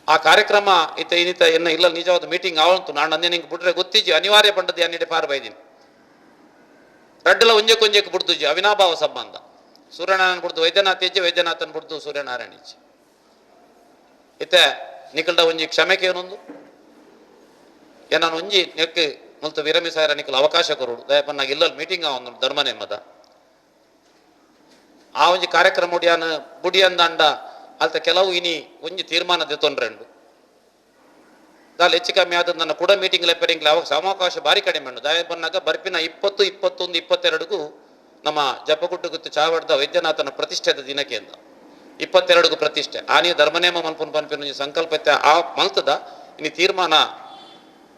ಆ ಕಾರ್ಯಕ್ರಮ ಇನ್ನಿತ ಎನ್ನ ಇಲ್ಲ ನಿಜವಾದ ಮೀಟಿಂಗ್ ಆವಂತು ನಾನು ಅಂದೇ ನಿಂಗೆ ಬಿಟ್ರೆ ಗೊತ್ತಿಜ್ಜಿ ಅನಿವಾರ್ಯ ಪಂಡದ್ದು ಅನ್ನಿಡೆ ಪಾರು ಬೈದಿನಿ ರಡ್ಡಲ ಒಂಜೆಕೊಂಜೆಕ್ ಬಿಡ್ದುಜಿ ಅವಿನಾಭಾವ ಸಂಬಂಧ ಸೂರ್ಯನಾರಾಯಣ ಬಿಡ್ದು ವೈದ್ಯನಾಥ ಇಜ್ಜೆ ವೈದ್ಯನಾಥನ್ ಬಿಡ್ದು ಸೂರ್ಯನಾರಾಯಣ ಇಜ್ಜೆ ಇತ್ತೆ ನಿಕಲ್ಡ ಒಂಜಿ ಕ್ಷಮೆಗೆ ಏನೊಂದು ಏನಾನು ಒಂಜಿ ನೆಕ್ ಮುಲ್ತು ವಿರಮಿಸಾರ ನಿಖಲು ಅವಕಾಶ ಕೊರುಡು ದಯಪನ್ನ ಇಲ್ಲಲ್ಲಿ ಮೀಟಿಂಗ್ ಒಂದು ಧರ್ಮ ನೆಮ್ಮದ ಆ ಒಂಜಿ ಕಾರ್ಯಕ್ರಮ ಉಡಿಯಾನ ಬುಡಿಯಂದ ಅಲ್ತ ಕೆಲವು ಇನಿ ಒಂಜಿ ತೀರ್ಮಾನ ದೆತ್ತೊಂಡ್ರೆಂಡು ದಾಲ್ ಹೆಚ್ಚು ಕಮ್ಮಿ ಆದ ನನ್ನ ಕೂಡ ಮೀಟಿಂಗ್ ಲೆಪ್ಪರಿಂಗ್ಲ ಅವಾಗ ಅವಕಾಶ ಬಾರಿ ಕಡಿಮೆ ಉಂಡು ದಯ ಬಂದಾಗ ಬರ್ಪಿನ 20, 21, 22ಗೂ ನಮ್ಮ ಜಪಗುಡ್ಡು ಚಾವಡ್ದ ವೈದ್ಯನಾಥನ ಪ್ರತಿಷ್ಠೆದ ದಿನಕ್ಕೆ ಅಂತ 22ಗೂ ಪ್ರತಿಷ್ಠೆ ಆನಿ ಧರ್ಮನೇಮ ಮಲ್ಪನ್ ಪನ್ಪಿನ ಸಂಕಲ್ಪತೆ ಆ ಮಲ್ತದ ಇನಿ ತೀರ್ಮಾನ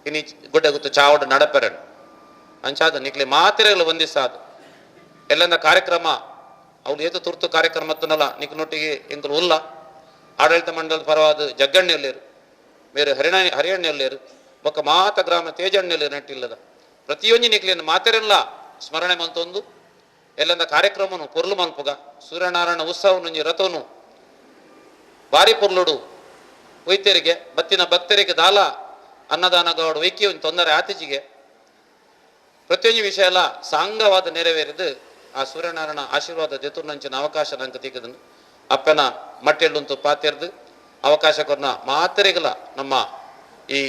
ಇನಿ ಗುಡ್ಡ ಗುತ್ತು ಚಾವಡ್ ನಡಪೆರಡು ಅಂಚಾದ ನಿಕ್ಲಿ ಮಾತಿರಗಳು ಒಂದಿಸಾದ ಎಲ್ಲಂದ ಕಾರ್ಯಕ್ರಮ ಅವ್ಳು ಏತು ತುರ್ತು ಕಾರ್ಯಕ್ರಮತ್ತನಲ್ಲ ನಿಕ್ನೊಟ್ಟಿಗೆ ಎಂಕಲು ಉಲ್ಲ ಆಡಳಿತ ಮಂಡಲದ ಪರವಾದ ಜಗ್ಗಣ್ಣೆಲ್ಲೇರು ಬೇರೆ ಹರಿಯಣ್ಣೆಲ್ಲೇರು ಬೊಕ್ಕ ಮಾತ ಗ್ರಾಮ ತೇಜಣ್ಣೆಲ್ಲೇರು ನೆಟ್ಟಿಲ್ಲದ ಪ್ರತಿಯೊಂದು ನಿಕ್ಲಿಯನ್ನು ಮಾತೆರೆಲ್ಲ ಸ್ಮರಣೆ ಮಲ್ತೊಂದು ಎಲ್ಲಂದ ಕಾರ್ಯಕ್ರಮನು ಪೊರ್ಲು ಮಲ್ಪುಗ ಸೂರ್ಯನಾರಾಯಣ ಉತ್ಸವನು ರಥವನು ಭಾರಿ ಪೊರ್ಲುಡು ವೈದ್ಯರಿಗೆ ಬತ್ತಿನ ಭಕ್ತರಿಗೆ ದಾಲ ಅನ್ನದಾನ ಗೌಡ ವೈಕಿ ಒಂದು ತೊಂದರೆ ಆತಿಜಿಗೆ ಪ್ರತಿಯೊಂದು ವಿಷಯ ಎಲ್ಲ ಸಾಂಗವಾದ ನೆರವೇರಿದು ಆ ಸೂರ್ಯನಾರಾಯಣ ಆಶೀರ್ವಾದ ಜತುರ್ನಂಚಿನ ಅವಕಾಶ ನಂಗೆ ತೆಗೆದನು ಅಪ್ಪನ ಮಟ್ಟೆಳ್ಳುಂತು ಪಾತಿರ್ದು ಅವಕಾಶ ಕೊರ್ನ ಮಾತರಿಗಲ ನಮ್ಮ ಈ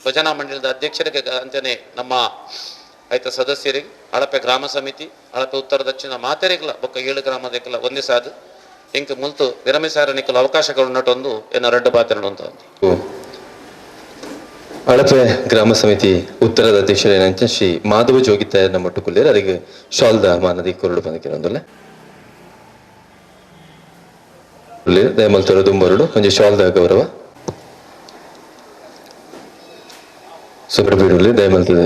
ಭಜನಾ ಮಂಡಲದ ಅಧ್ಯಕ್ಷರಿಗೆ ಅಂತಾನೆ ನಮ್ಮ ಆಯ್ತ ಸದಸ್ಯರಿಗೆ ಅಳಪೆ ಗ್ರಾಮ ಸಮಿತಿ ಅಳಪೆ ಉತ್ತರ ದಕ್ಷಿಣ ಮಾತರಿಗಲ ಬೊಕ್ಕ 7 ಗ್ರಾಮದಕ್ಕೆಲ್ಲ ಒಂದೇ ಸಾದು ಇಂಕ ಮುಲ್ತು ವಿರಮಿಸಾರ ನಿಕ್ಕಲು ಅವಕಾಶಗಳು ನಟೊಂದು ಏನ ರೆಡ್ಡು ಪಾತ್ರೆ ಅಂತ ಅಳಪೆ ಗ್ರಾಮ ಸಮಿತಿ ಉತ್ತರದ ಅಧ್ಯಕ್ಷರೇನಂಚ ಶ್ರೀ ಮಾಧವ ಜೋಗಿತಾಯರ್ನ ಮಟ್ಟುಕುಲ್ಲೇರು ಅವರಿಗೆ ಶಾಲ್ದ ಮಾನದಿ ಕೊರಡು ಬಂದಕ್ಕಿರೊಂದಲ್ಲ ದಯಮಲ್ತೊರ ದುಂಬರುಡು ಒಂಜಿ ಶಾಲ್ದ ಗೌರವ ಸುಬ್ರಬೀಡುಲ್ಲಿ ದಯಮಲ್ತದ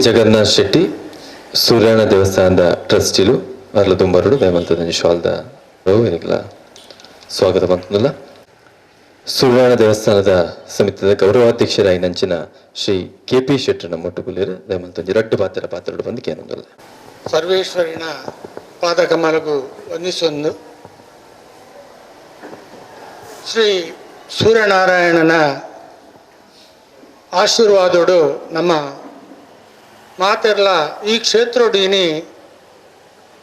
ಜಗನ್ನಾಥ್ ಶೆಟ್ಟಿ ಸೂರ್ಯಣ್ಣ ದೇವಸ್ಥಾನದ ಟ್ರಸ್ಟಿಲು ಅರ್ಲ ದುಂಬರುಡು ದಯಮಲ್ತದ ಶಾಲ್ದ ಸ್ವಾಗತ ಬಂತಲ್ಲ ಸೂರ್ಯನಾರಾಯಣ ದೇವಸ್ಥಾನದ ಸಮಿತಿಯ ಗೌರವಾಧ್ಯಕ್ಷರಾಗಿ ನಂಚಿನ ಶ್ರೀ KP ಶೆಟ್ಟರ್ನ ಮುಟ್ಟುಗುಲೇರು ದಯಮಂತೊಂದು ರಡ್ಡು ಪಾತ್ರಡು ಬಂದು ಏನೊಂದಲ್ಲ ಸರ್ವೇಶ್ವರಿನ ಪಾದಕಮಲಗು ವಂದಿಸೊಂದು ಶ್ರೀ ಸೂರ್ಯನಾರಾಯಣನ ಆಶೀರ್ವಾದೋಡು ನಮ್ಮ ಮಾತೆರ್ಲ ಈ ಕ್ಷೇತ್ರಡು ಇನಿ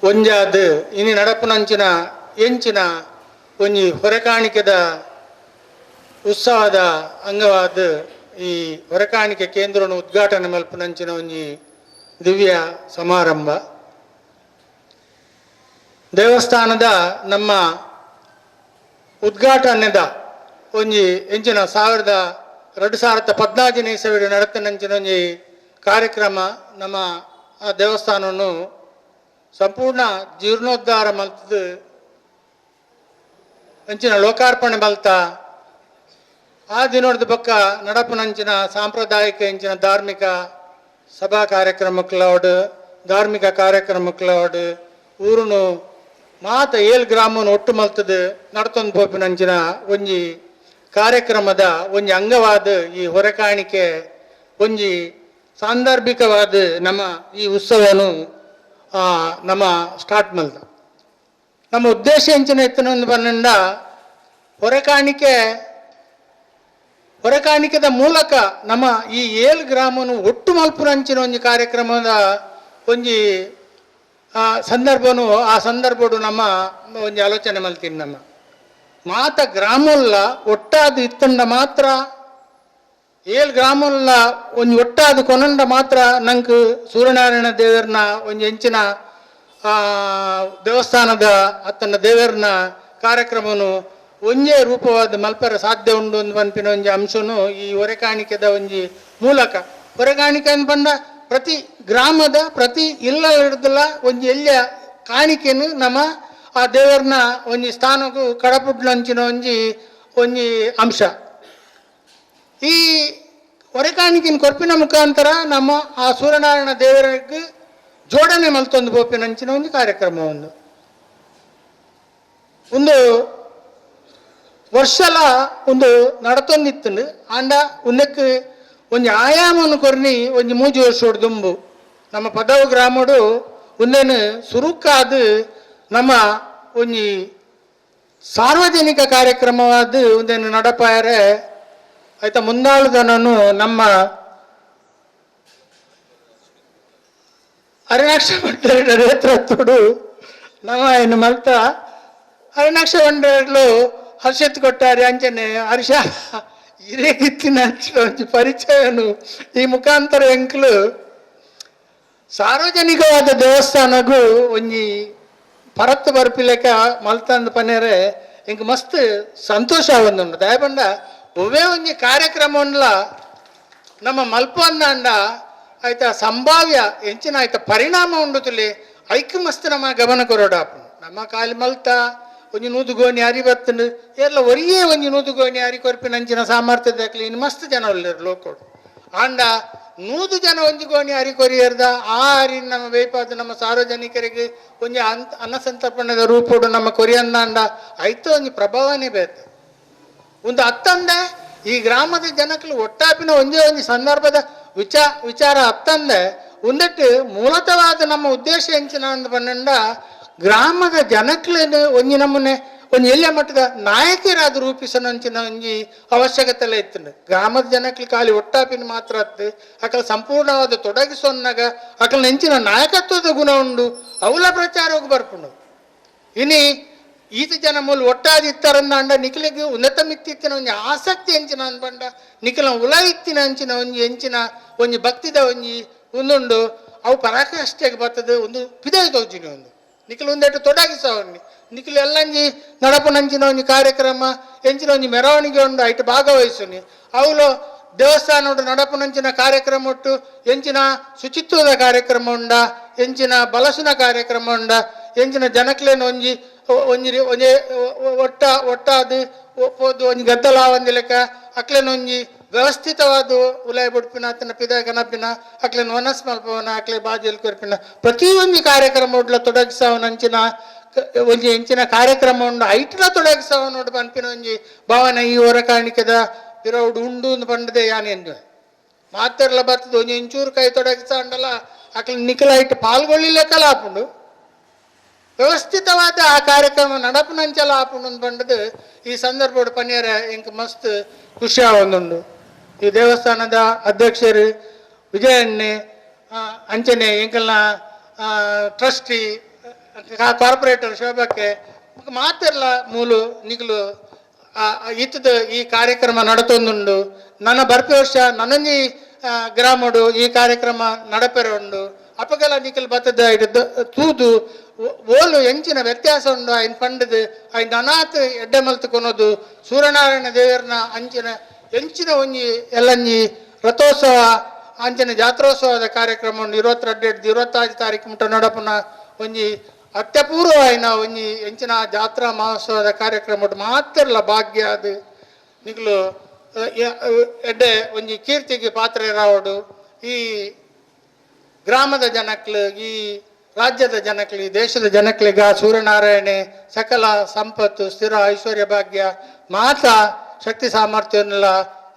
ಒಂಜಾದ ಇನಿ ನಡಪುನಂಚಿನ ಎಂಚಿನ ಒಂಜಿ ಹೊರಕಾಣಿಕೆದ ಉತ್ಸವದ ಅಂಗವಾದ ಈ ಹೊರಕಾಣಿಕೆ ಕೇಂದ್ರವನ್ನು ಉದ್ಘಾಟನೆ ಮಲ್ಪುನಂಚಿನ ಒಂಜಿ ದಿವ್ಯ ಸಮಾರಂಭ ದೇವಸ್ಥಾನದ ನಮ್ಮ ಉದ್ಘಾಟನೆದ ಒಂಜಿ ಎಂಚಿನ 2014 ಇಸವಿಡು ನಡತನಂಚಿನ ಒಂಜಿ ಕಾರ್ಯಕ್ರಮ ನಮ್ಮ ಆ ದೇವಸ್ಥಾನವನ್ನು ಸಂಪೂರ್ಣ ಜೀರ್ಣೋದ್ಧಾರ ಮಲ್ತದು ಅಂಚಿನ ಲೋಕಾರ್ಪಣೆ ಮಲ್ತ ಆ ದಿನದ ಪಕ್ಕ ನಡಪನಂಚಿನ ಸಾಂಪ್ರದಾಯಿಕ ಇಂಚಿನ ಧಾರ್ಮಿಕ ಸಭಾ ಕಾರ್ಯಕ್ರಮಕ್ಲೋಡು ಧಾರ್ಮಿಕ ಕಾರ್ಯಕ್ರಮಕ್ಲೋಡು ಊರುನು ಮಾತ 7 ಗ್ರಾಮವನ್ನು ಒಟ್ಟು ಮಲ್ತದು ನಡ್ತೊಂದು ಪೋಪಿನಂಚಿನ ಒಂಜಿ ಕಾರ್ಯಕ್ರಮದ ಒಂಜಿ ಅಂಗವಾದ ಈ ಹೊರಕಾಣಿಕೆ ಒಂಜಿ ಸಾಂದರ್ಭಿಕವಾದ ನಮ್ಮ ಈ ಉತ್ಸವನು ನಮ್ಮ ಸ್ಟಾರ್ಟ್ ಮಲ್ದ ನಮ್ಮ ಉದ್ದೇಶ ಎಂಚಿನ ಎತ್ತನೊಂದು ಬನ್ನಂಡ ಹೊರಕಾಣಿಕೆದ ಮೂಲಕ ನಮ್ಮ ಈ 7 ಗ್ರಾಮವನ್ನು ಒಟ್ಟು ಮಲ್ಪುನಂಚಿನ ಒಂಜಿ ಕಾರ್ಯಕ್ರಮದ ಒಂಜಿ ಸಂದರ್ಭನು ಆ ಸಂದರ್ಭಡು ನಮ್ಮ ಒಂಜಿ ಆಲೋಚನೆ ಮಲ್ತೀನಿ ನಮ್ಮ ಮಾತ ಗ್ರಾಮಲ್ಲ ಒಟ್ಟಾದ ಇತ್ತಂಡ ಮಾತ್ರ 7 ಗ್ರಾಮಲ್ಲ ಒಂಜಿ ಒಟ್ಟಾದ ಕೊನಂಡ ಮಾತ್ರ ನಂಗೆ ಸೂರ್ಯನಾರಾಯಣ ದೇವರನ್ನ ಒಂಜಿ ಎಂಚಿನ ದೇವಸ್ಥಾನದ ಅತ್ತನ ದೇವರನ್ನ ಕಾರ್ಯಕ್ರಮನು ಒಂಜೇ ರೂಪವಾದ ಮಲ್ಪರ ಸಾಧ್ಯ ಉಂಡು ಒಂದು ಪನ್ಪಿನ ಒಂಜಿ ಅಂಶನು ಈ ಹೊರೆಕಾಣಿಕೆದ ಒಂಜಿ ಮೂಲಕ ಹೊರೆಕಾಣಿಕೆ ಅಂತ ಬಂದ ಪ್ರತಿ ಗ್ರಾಮದ ಪ್ರತಿ ಇಲ್ಲ ಹಿಡ್ದಲ್ಲ ಒಂಜಿ ಎಲ್ಲಿಯ ಕಾಣಿಕೆನು ನಮ್ಮ ಆ ದೇವರನ್ನ ಒಂಜಿ ಸ್ಥಾನಕ್ಕೂ ಕಡಪುಡ್ಲಂಚಿನ ಒಂಜಿ ಅಂಶ ಈ ಹೊರೆಕಾಣಿಕೆನ ಕೊರ್ಪಿನ ಮುಖಾಂತರ ನಮ್ಮ ಆ ಸೂರ್ಯನಾರಾಯಣ ದೇವರಿಗೆ ಜೋಡಣೆ ಮಲ್ತೊಂದು ಬೋಪಿನಂಚಿನ ಒಂದು ಕಾರ್ಯಕ್ರಮ ಒಂದು ವರ್ಷಲ ಒಂದು ನಡತೊಂದಿತ್ತು ಆಂಡ ಉನ್ನಕ್ಕೆ ಒಂಜಿ ಆಯಾಮನು ಕೊರ್ನಿ ಒಂಜಿ 3 ವರ್ಷೋಡು ದುಂಬು ನಮ್ಮ ಪದವ ಗ್ರಾಮಡು ಒಂದೇನು ಸುರುಕಾದ ನಮ್ಮ ಒಂಜಿ ಸಾರ್ವಜನಿಕ ಕಾರ್ಯಕ್ರಮವಾದ ಒಂದೇನು ನಡಪಾಯರೆ ಆಯ್ತಾ ಮುಂದಾಳುದನನು ನಮ್ಮ ಅರಿನಾಕ್ಷ ಮಂಡಳಿಯ ನೇತೃತ್ವಡು ನಮ್ಮ ಏನು ಮಲ್ತ ಅರಿನಾಕ್ಷ ಮಂಡಳಿಗಳು ಹರ್ಷತ್ ಕೊಟ್ಟಾರೆ ಅಂಚನೆ ಹರ್ಷ ಹಿರೇಗಿತ್ತಿನ ಒಂಜಿ ಪರಿಚಯನು ಈ ಮುಖಾಂತರ ಎಂಕ್ಲು ಸಾರ್ವಜನಿಕವಾದ ದೇವಸ್ಥಾನಗೂ ಒಂಜಿ ಪರತ್ತು ಬರ್ಪಿಲೆಕ್ಕ ಮಲ್ತಂದು ಪನ್ನೆರೆ ಇಂಕ ಮಸ್ತ್ ಸಂತೋಷ ಆವೊಂದುಂಡು ದಯಪಂಡ ಒವ್ವೇ ಒಂಜಿ ಕಾರ್ಯಕ್ರಮ ಉಂಡ್ಲ ನಮ್ಮ ಮಲ್ಪಂದ ಆಯ್ತ ಸಂಭಾವ್ಯ ಎಂಚಿನ ಆಯ್ತ ಪರಿಣಾಮ ಉಂಡುತ್ತಲಿ ಐಕ್ ಮಸ್ತ್ ನಮ್ಮ ಗಮನ ಕೊರೋಡಾಪು ನಮ್ಮ ಕಾಲಿ ಮಲ್ತ ಒಂಜಿ ನೂದು ಗೋಣಿ ಅರಿ ಬತ್ತಂಡು ಎಲ್ಲ ಒರಿಯೇ ಒಂಜಿ ನೂದು ಗೋಣಿ ಅರಿ ಕೊರ್ಪಿನಂಚಿನ ಸಾಮರ್ಥ್ಯದಾಗ್ಲಿ ಇನ್ನು ಮಸ್ತ್ ಜನ ಒಳ್ಳೆರು ಲೋಕೋಡು ಆಂಡ 100 ಜನ ಒಂಜಿ ಗೋಣಿ ಅರಿ ಕೊರಿಯರ್ದ ಆ ಅರಿ ನಮ್ಮ ವೇಪಾದ ನಮ್ಮ ಸಾರ್ವಜನಿಕರಿಗೆ ಒಂಜಿ ಅನ್ನಸಂತರ್ಪಣದ ರೂಪೋಡು ನಮ್ಮ ಕೊರಿಯಂದಾಂಡ ಐತ ಒಂಜಿ ಪ್ರಭಾವನೆ ಬೇತ ಒಂದು ಅತ್ತಂದೆ ಈ ಗ್ರಾಮದ ಜನಕ್ಕಲು ಒಟ್ಟಾಪಿನ ಒಂಜಿ ಸಂದರ್ಭದ ವಿಚಾರ ಅತ್ತಂದೆ ಒಂದಟ್ಟು ಮೂಲತವಾದ ನಮ್ಮ ಉದ್ದೇಶ ಎಂಚಿನ ಅಂದ ಪನ್ನಂಡ ಗ್ರಾಮದ ಜನಕ್ಲೇನು ಒಂಜಿ ನಮ್ಮನೆ ಒಂಜಿ ಎಲ್ಲ ಮಟ್ಟದ ನಾಯಕರಾದ ರೂಪಿಸನಂಚಿನ ಒಂಜಿ ಅವಶ್ಯಕತೆ ಇತ್ತು ಗ್ರಾಮದ ಜನಕ್ಲಿ ಖಾಲಿ ಒಟ್ಟಾಪಿನ ಮಾತ್ರ ಅತ್ತು ಅಕಲ್ ಸಂಪೂರ್ಣವಾದ ತೊಡಗಿಸೊನ್ನಾಗ ಅಕಲ್ ನೆಂಚಿನ ನಾಯಕತ್ವದ ಗುಣ ಉಂಡು ಅವಲ ಪ್ರಚಾರಕ್ಕೆ ಬರ್ಕೊಂಡು ಇನಿ ಈತ ಜನ ಮೂಲ ಒಟ್ಟಾದಿತ್ತಾರಂದ ಅಂಡ ನಿಖಿಲಿಗೆ ಉನ್ನತ ಮಿತ್ತಿತ್ತಿನ ಒಂಜಿ ಆಸಕ್ತಿ ಎಂಚಿನ ಅನ್ಪಂಡ ನಿಖಿಲ ಉಲ ಇತ್ತಿನ ಅಂಚಿನ ಒಂಜಿ ಎಂಚಿನ ಒಂಜಿ ಭಕ್ತಿದ ಒಂಜಿ ಒಂದುಂಡು ಅವು ಪರಾಕಾಷ್ಠೆಗೆ ಬರ್ತದೆ ಒಂದು ಪಿದಾಯಿ ತೋಜಿನಿ ಒಂದು ನಿಖಿಲ್ ಒಂದೆಟ್ಟು ತೊಡಗಿಸವನ್ನಿ ನಿಖಿಲ್ ಎಲ್ಲಂಜಿ ನಡಪನಂಚಿನ ಒಂಜಿ ಕಾರ್ಯಕ್ರಮ ಎಂಚಿನ ಒಂಜಿ ಮೆರವಣಿಗೆ ಉಂಡು ಐಟು ಭಾಗವಹಿಸುನಿ ಅವಳು ದೇವಸ್ಥಾನೋಡು ನಡಪನಂಚಿನ ಕಾರ್ಯಕ್ರಮ ಉಂಟು ಎಂಚಿನ ಶುಚಿತ್ವದ ಕಾರ್ಯಕ್ರಮ ಉಂಡ ಎಂಚಿನ ಬಲಸುನ ಕಾರ್ಯಕ್ರಮ ಉಂಡ ಎಂಚಿನ ಜನಕ್ಲೇನು ಒಂಜಿ ಒಂಜಿ ಒಂಜೆ ಒಟ್ಟಾದು ಒಪ್ಪೋದು ಒಂಜಿ ಗದ್ದಲಾವಂದಿ ಲೆಕ್ಕ ಅಕ್ಲೇನು ಒಂಜಿ ವ್ಯವಸ್ಥಿತವಾದ ಉಲಾಯಿ ಬುಡ್ಪಿನ ಅತ್ತನ ಪಿದ ಗಣಪಿನ ಅಕ್ಲೇನು ವನಸ್ ಮಲ್ಪವನ ಅಕ್ಲೆ ಬಾಜಿಯಲ್ಲಿ ಕೊರ್ಪಿನ ಪ್ರತಿಯೊಂದು ಕಾರ್ಯಕ್ರಮ ಉಡ್ಲ ತೊಡಗಿಸವನಂಚಿನ ಒಂಜಿ ಎಂಚಿನ ಕಾರ್ಯಕ್ರಮ ಉಂಡು ಐಟ್ಲ ತೊಡಗಿಸವನೋಡು ಪನ್ಪಿನ ಒಂಜಿ ಭಾವನೆ ಈ ಹೊರ ಕಾಣಿಕೆದ ಪಿರೌಡು ಉಂಡು ಪಂಡದೆ ಯಾನ್ ಎಂದು ಮಾತೆರ್ಲ ಬರ್ತದೆ ಒಂಜಿ ಇಂಚೂರು ಕೈ ತೊಡಗಿಸ ಅಂಡಲ್ಲ ಅಕ್ಲೆ ನಿಖಲ ಐಟ್ ಪಾಲ್ಗೊಳ್ಳಿಲೆಕ್ಕಲ್ಲ ಆಪುಂಡು ವ್ಯವಸ್ಥಿತವಾದ ಆ ಕಾರ್ಯಕ್ರಮ ನಡಪನಂಚಲ ಆಪುಂಡು ಪಂಡದು ಈ ಸಂದರ್ಭ ಪನ್ಯರ ಇಂಕ ಮಸ್ತ್ ಖುಷಿ ಆವೊಂದುಂಡು ಈ ದೇವಸ್ಥಾನದ ಅಧ್ಯಕ್ಷರು ವಿಜಯಣ್ಣೆ ಅಂಚನೆ ಎಂಕಲ್ನ ಟ್ರಸ್ಟಿ ಕಾರ್ಪೊರೇಟರ್ ಶೋಭಕ್ಕೆ ಮಾತೆರ್ಲ ಮೂಲು ನಿಗಲು ಇತ್ತದ ಈ ಕಾರ್ಯಕ್ರಮ ನಡತೊಂದುಂಡು ನನ್ನ ಬರ್ಪಿ ವರ್ಷ ನನ್ನೊಂಜಿ ಗ್ರಾಮಡು ಈ ಕಾರ್ಯಕ್ರಮ ನಡಪೆರ ಉಂಡು ಅಪಗಲ ನಿಖಲ್ ಬತ್ತದ ತೂದು ಓಲು ಎಂಚಿನ ವ್ಯತ್ಯಾಸ ಉಂಡು ಆಯ್ನ ಪಂಡದು ಆಯ್ನ ಅನಾಥ ಎಡ್ಡೆ ಮಲ್ತು ಕೊನೋದು ಸೂರ್ಯನಾರಾಯಣ ದೇವರನ ಅಂಚಿನ ಎಂಚಿನ ಒಂಜಿ ಎಲ್ಲಂಜಿ ರಥೋತ್ಸವ ಅಂಚಿನ ಜಾತ್ರೋತ್ಸವದ ಕಾರ್ಯಕ್ರಮ ಉಂಡು 22 26 ತಾರೀಕು ಮುಟ್ಟ ನಡಪುನ ಒಂಜಿ ಅತ್ಯಪೂರ್ವವಾಯಿನ ಒಂಜಿ ಎಂಚಿನ ಜಾತ್ರಾ ಮಹೋತ್ಸವದ ಕಾರ್ಯಕ್ರಮ ಉಂಟು ಮಾತೆರ್ಲ ಭಾಗ್ಯ ಅದು ನಿಗ್ಲು ಎಡ್ಡೆ ಒಂಜಿ ಕೀರ್ತಿಗೆ ಪಾತ್ರ ರಾವಡು ಈ ಗ್ರಾಮದ ಜನಕ್ಲು ಈ ರಾಜ್ಯದ ಜನಕ್ಲಿ ಈ ದೇಶದ ಜನಕ್ಲಿಗ ಸೂರ್ಯನಾರಾಯಣೆ ಸಕಲ ಸಂಪತ್ತು ಸ್ಥಿರ ಐಶ್ವರ್ಯ ಭಾಗ್ಯ ಮಾತ ಶಕ್ತಿ ಸಾಮರ್ಥ್ಯವನ್ನೆಲ್ಲ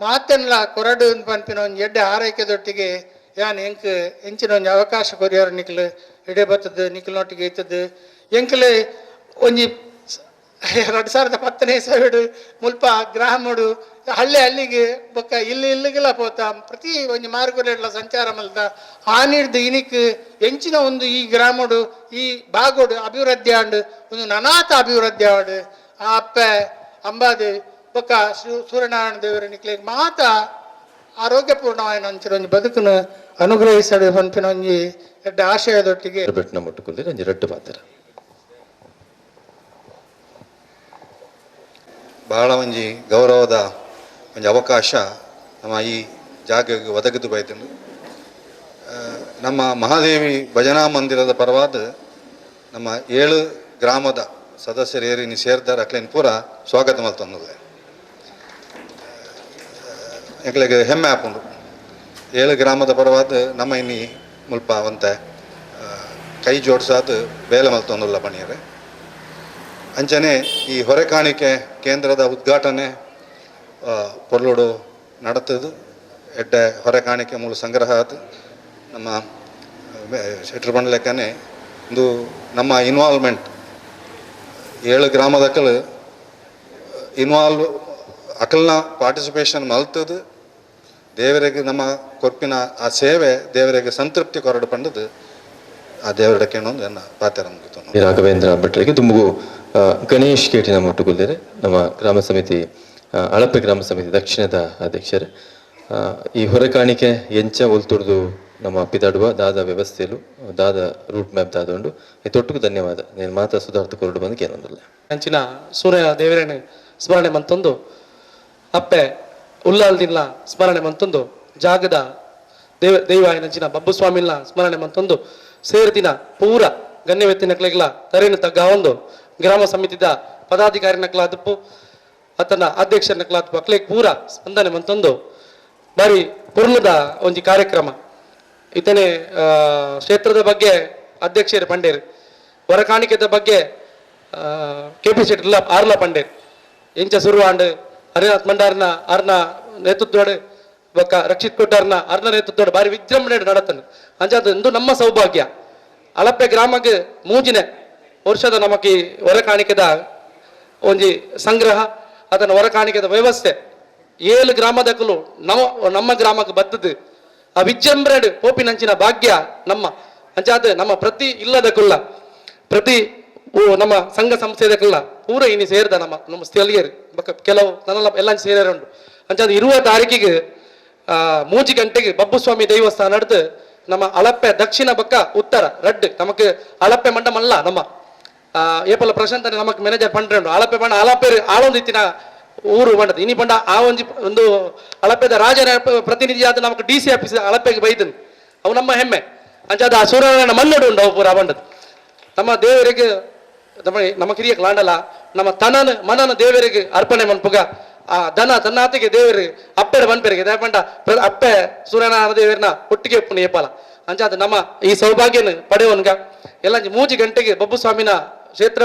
ಮಾತೆನ್ಲ ಕೊರಡು ಪನ್ಪಿನ ಒಂಜಿ ಎಡ್ಡೆ ಆರೈಕೆದೊಟ್ಟಿಗೆ ಯಾನ್ ಎಂಚಿನ ಒಂಜಿ ಅವಕಾಶ ಕೊರಿಯರು ನಿಖಲು ಎಡೆ ಬರ್ತದೆ ನಿಖಲ್ನೊಟ್ಟಿಗೆ ಇತ್ತದು ಎಂಕಲೆ ಒಂಜಿ 2010ನೇ ಸಾವಿಡು ಮುಲ್ಪ ಗ್ರಾಮಡು ಹಳ್ಳಿಗೆ ಬೊಕ್ಕ ಇಲ್ಲಿಗೆಲ್ಲ ಪೋತ ಪ್ರತಿ ಒಂಜಿ ಮಾರ್ಗಲೆಡ್ಲ ಸಂಚಾರ ಮಲ್ತ ಆನಿಡ್ದು ಇನಿಕ್ ಎಂಚಿನ ಒಂದು ಈ ಗ್ರಾಮಡು ಈ ಬಾಗೋಡು ಅಭಿವೃದ್ಧಿ ಆಂಡು ಒಂದು ನನಾಥ ಅಭಿವೃದ್ಧಿ ಆಡು ಆ ಅಪ್ಪೆ ಅಂಬಾದು ಬೊಕ್ಕ ಸೂರ್ಯನಾರಾಯಣ ದೇವರ ನಿಕ್ಲಿಗೆ ಮಾತ ಆರೋಗ್ಯಪೂರ್ಣವಾಯಿನ ಒಂಚೂರು ಒಂಜಿ ಬದುಕನ್ನು ಅನುಗ್ರಹಿಸಡು ಪನ್ಪಿನ ಒಂಜಿ ಎಡ್ಡ ಆಶಯದೊಟ್ಟಿಗೆ ಬೆಟ್ಟನ ಮುಟ್ಟುಕೊಂಡ್ರೆ ಒಂಜಿ ರಟ್ಟು ಪಾತ್ರ ಬಹಳ ಒಂಜಿ ಗೌರವದ ಒಂಜಿ ಅವಕಾಶ ನಮ್ಮ ಈ ಜಾಗಕ್ಕೆ ಒದಗಿದು ಬೈತಂಡು ನಮ್ಮ ಮಹಾದೇವಿ ಭಜನಾ ಮಂದಿರದ ಪರವಾದ ನಮ್ಮ 7 ಗ್ರಾಮದ ಸದಸ್ಯರು ಏರಿನಿ ಸೇರ್ದಾರ ಅಕ್ಲೇನು ಪೂರ ಸ್ವಾಗತ ಮಲ್ತಂದು ಎಕ್ಲೆಗೆ ಹೆಮ್ಮೆ ಹಾಕೊಂಡು 7 ಗ್ರಾಮದ ಪರವಾದ ನಮ್ಮ ಇನ್ನಿ ಮುಲ್ಪ ಒಂತ ಕೈ ಜೋಡ್ಸಾದ ಬೇಲೆ ಮಲ್ತೊಂದುಲ್ಲ ಪಣಿಯರೆ ಅಂಚನೆ ಈ ಹೊರೆಕಾಣಿಕೆ ಕೇಂದ್ರದ ಉದ್ಘಾಟನೆ ಪೊರ್ಲುಡು ನಡತದು ಎಡ್ಡೆ ಹೊರೆಕಾಣಿಕೆ ಮೂಲ ಸಂಗ್ರಹ ಅದು ನಮ್ಮ ಶೆಟ್ರು ಬಂಡ ಲೆಕ್ಕನೆ ಒಂದು ನಮ್ಮ ಇನ್ವಾಲ್ವ್ಮೆಂಟ್ 7 ಗ್ರಾಮದಕ್ಕಲು ಇನ್ವಾಲ್ವ್ ಅಕಲ್ನ ಪಾರ್ಟಿಸಿಪೇಷನ್ ಮಲ್ತದು ದೇವರಿಗೆ ನಮ್ಮ ಕೊರ್ಪಿನ ಆ ಸೇವೆ ದೇವರಿಗೆ ಸಂತೃಪ್ತಿ ಕೊರಡು ಪಂಡದು ಆ ದೇವರಡಕ್ಕೆ ಒಂದು ಪಾತ್ರ ರಾಘವೇಂದ್ರ ಭಟ್ರಿಗೆ ತುಂಬು ಗಣೇಶ್ ಕೇಟಿ ನಮ್ಮ ಒಟ್ಟುಗೊಳ್ಳಿದ್ದಾರೆ ನಮ್ಮ ಗ್ರಾಮ ಸಮಿತಿ ಅಳಪೆ ಗ್ರಾಮ ಸಮಿತಿ ದಕ್ಷಿಣದ ಅಧ್ಯಕ್ಷರು. ಈ ಹೊರಕಾಣಿಕೆ ಎಂಚ ಒಲ್ತೊಡ್ದು ನಮ್ಮ ಪಿದಾಡುವ ದಾದ ವ್ಯವಸ್ಥೆಯಲು ದಾದ ರೂಟ್ ಮ್ಯಾಪ್ ದಾದೊಂಡು ತೊಟ್ಟುಕು ಧನ್ಯವಾದ. నేను ಮಾತಾ ಸುಧಾರ್ಥ ಕೊರಡು ಬಂದು ಕೇನೊಂದಿಲ್ಲ ಅಂಚಿನ ಸೂರ್ಯ ದೇವರೇನೆ ಸ್ಮರಣೆ ಮಂತೊಂದು ಅಪ್ಪೆ ಉಲ್ಲಾಲ್ದಿಲ್ಲ ಸ್ಮರಣೆ ಮಂತೊಂದು ಜಾಗದ ದೈವಾಯನಂಚಿನ ಬಬ್ಬು ಸ್ವಾಮಿಲ್ಲ ಸ್ಮರಣೆ ಮಂತೊಂದು ಸೇರ್ದಿನ ಪೂರ ಗಣ್ಯವ್ಯಕ್ತಿನಕ್ಲೆಗ್ಲ ತರೇನು ತಗ್ಗ ಒಂದು ಗ್ರಾಮ ಸಮಿತಿದ ಪದಾಧಿಕಾರಿನಕ್ಲ ಅದಪ್ಪು ಅತನ ಅಧ್ಯಕ್ಷರನಕ್ಲ ಅದಪ್ಪು ಅಕ್ಲೆಗ್ ಪೂರ ಸ್ಪಂದನೆ ಮಂತೊಂದು ಬಾರಿ ಪುರ್ಲದ ಒಂಜಿ ಕಾರ್ಯಕ್ರಮ ಇತನೆ ಕ್ಷೇತ್ರದ ಬಗ್ಗೆ ಅಧ್ಯಕ್ಷರು ಪಂಡೇರು ಹೊರಕಾಣಿಕೆದ ಬಗ್ಗೆ KP ಶೆಟ್ಟಿ ಆರ್ಲ ಪಂಡೇರು ಎಂಚ ಸುರುವಾಂಡ್ ಹರಿನಾಥ್ ಮಂಡಾರ್ನ ಅರ್ನ ನೇತೃತ್ವಡ್ ಬೊಕ್ಕ ರಕ್ಷಿತ್ ಕೊಟ್ಟಾರ್ನ ಅರ್ನ ನೇತೃತ್ವಡ್ ಬಾರಿ ವಿಜೃಂಭಣೆ ನಡತನು ಅಂಚಾದ ಇಂದು ನಮ್ಮ ಸೌಭಾಗ್ಯ ಅಳಪೆ ಗ್ರಾಮಕ್ಕೆ ಮೂಜಿನೆ ವರ್ಷದ ನಮಕಿ ಹೊರಕಾಣಿಕೆದ ಒಂಜಿ ಸಂಗ್ರಹ ಅದನ್ನ ಹೊರಕಾಣಿಕೆದ ವ್ಯವಸ್ಥೆ 7 ಗ್ರಾಮದಕ್ಕಲು ನಮ್ಮ ಗ್ರಾಮಕ್ಕೆ ಬದ್ದದು ಆ ವಿಜೃಂಭಣೆ ಪೋಪಿನಂಚಿನ ಭಾಗ್ಯ ನಮ್ಮ ಅಂಚಾದ ನಮ್ಮ ಪ್ರತಿ ಇಲ್ಲದಕ್ಕುಲ್ಲ ಪ್ರತಿ ನಮ್ಮ ಸಂಘ ಸಂಸ್ಥೆದಕ್ಕಲ್ಲ ಪೂರ ಇನಿ ಸೇರಿದ ನಮ್ಮ ಸ್ಥಳೀಯರು ಕೆಲವು ನನ್ನ ಎಲ್ಲ ಸೇರಿರು ಉಂಟು ಅಂಚಾದ 20 ತಾರೀಕಿಗೆ 3 ಗಂಟೆಗೆ ಬಬ್ಬುಸ್ವಾಮಿ ದೇವಸ್ಥಾನ ನಡೆದು ನಮ್ಮ ಅಳಪೆ ದಕ್ಷಿಣ ಬಕ್ಕ ಉತ್ತರ ರಡ್ ನಮಕ್ ಅಳಪೆ ಮಂಡಮಲ್ಲ ನಮ್ಮ ಏಪಲ ಪ್ರಶಾಂತ ನಮಕ್ ಮ್ಯಾನೇಜರ್ ಪಂಡ್ರೆ ಉಂಟು ಅಳಪೆ ಪಂಡ ಅಳಪೆ ಆಳೊಂದಿತ್ತಿನ ಊರು ಬಂಡದು ಇನಿ ಪಂಡ ಆ ಒಂದು ಅಳಪೆದ ರಾಜನ ಪ್ರತಿನಿಧಿ ಆದ ನಮಕ್ DC ಆಫೀಸ್ ಅಳಪೆಗೆ ಬೈದನು ಅವು ನಮ್ಮ ಹೆಮ್ಮೆ ಅಂಚಾದ ಆ ಸೂರ್ಯನಾರಾಯಣ ಮನ್ನಡು ಉಂಟು ಅವು ಪೂರ ಬಂಡದು ನಮ್ಮ ದೇವರಿಗೆ ನಮ್ಮ ಕಿರಿಯಕ್ಕೆ ಲಾಂಡಲ ನಮ್ಮ ತನನ ಮನನ ದೇವರಿಗೆ ಅರ್ಪಣೆ ಮನ್ಪುಗ ಆ ದನ ತನ್ನಾತಿಗೆ ದೇವರು ಅಪ್ಪೆಡ ಮನ್ಪೆರಿಗೆ ದೇಪಂಡ ಅಪ್ಪೆ ಸೂರ್ಯನಾರಾಯಣ ದೇವರನ್ನ ಒಟ್ಟಿಗೆ ಒಪ್ಪುನ ಏಪಲ ಅಂಚಾದ ನಮ್ಮ ಈ ಸೌಭಾಗ್ಯನ ಪಡೆಯವನ್ಗ ಎಲ್ಲ 3 ಗಂಟೆಗೆ ಬಬ್ಬುಸ್ವಾಮಿನ ಕ್ಷೇತ್ರ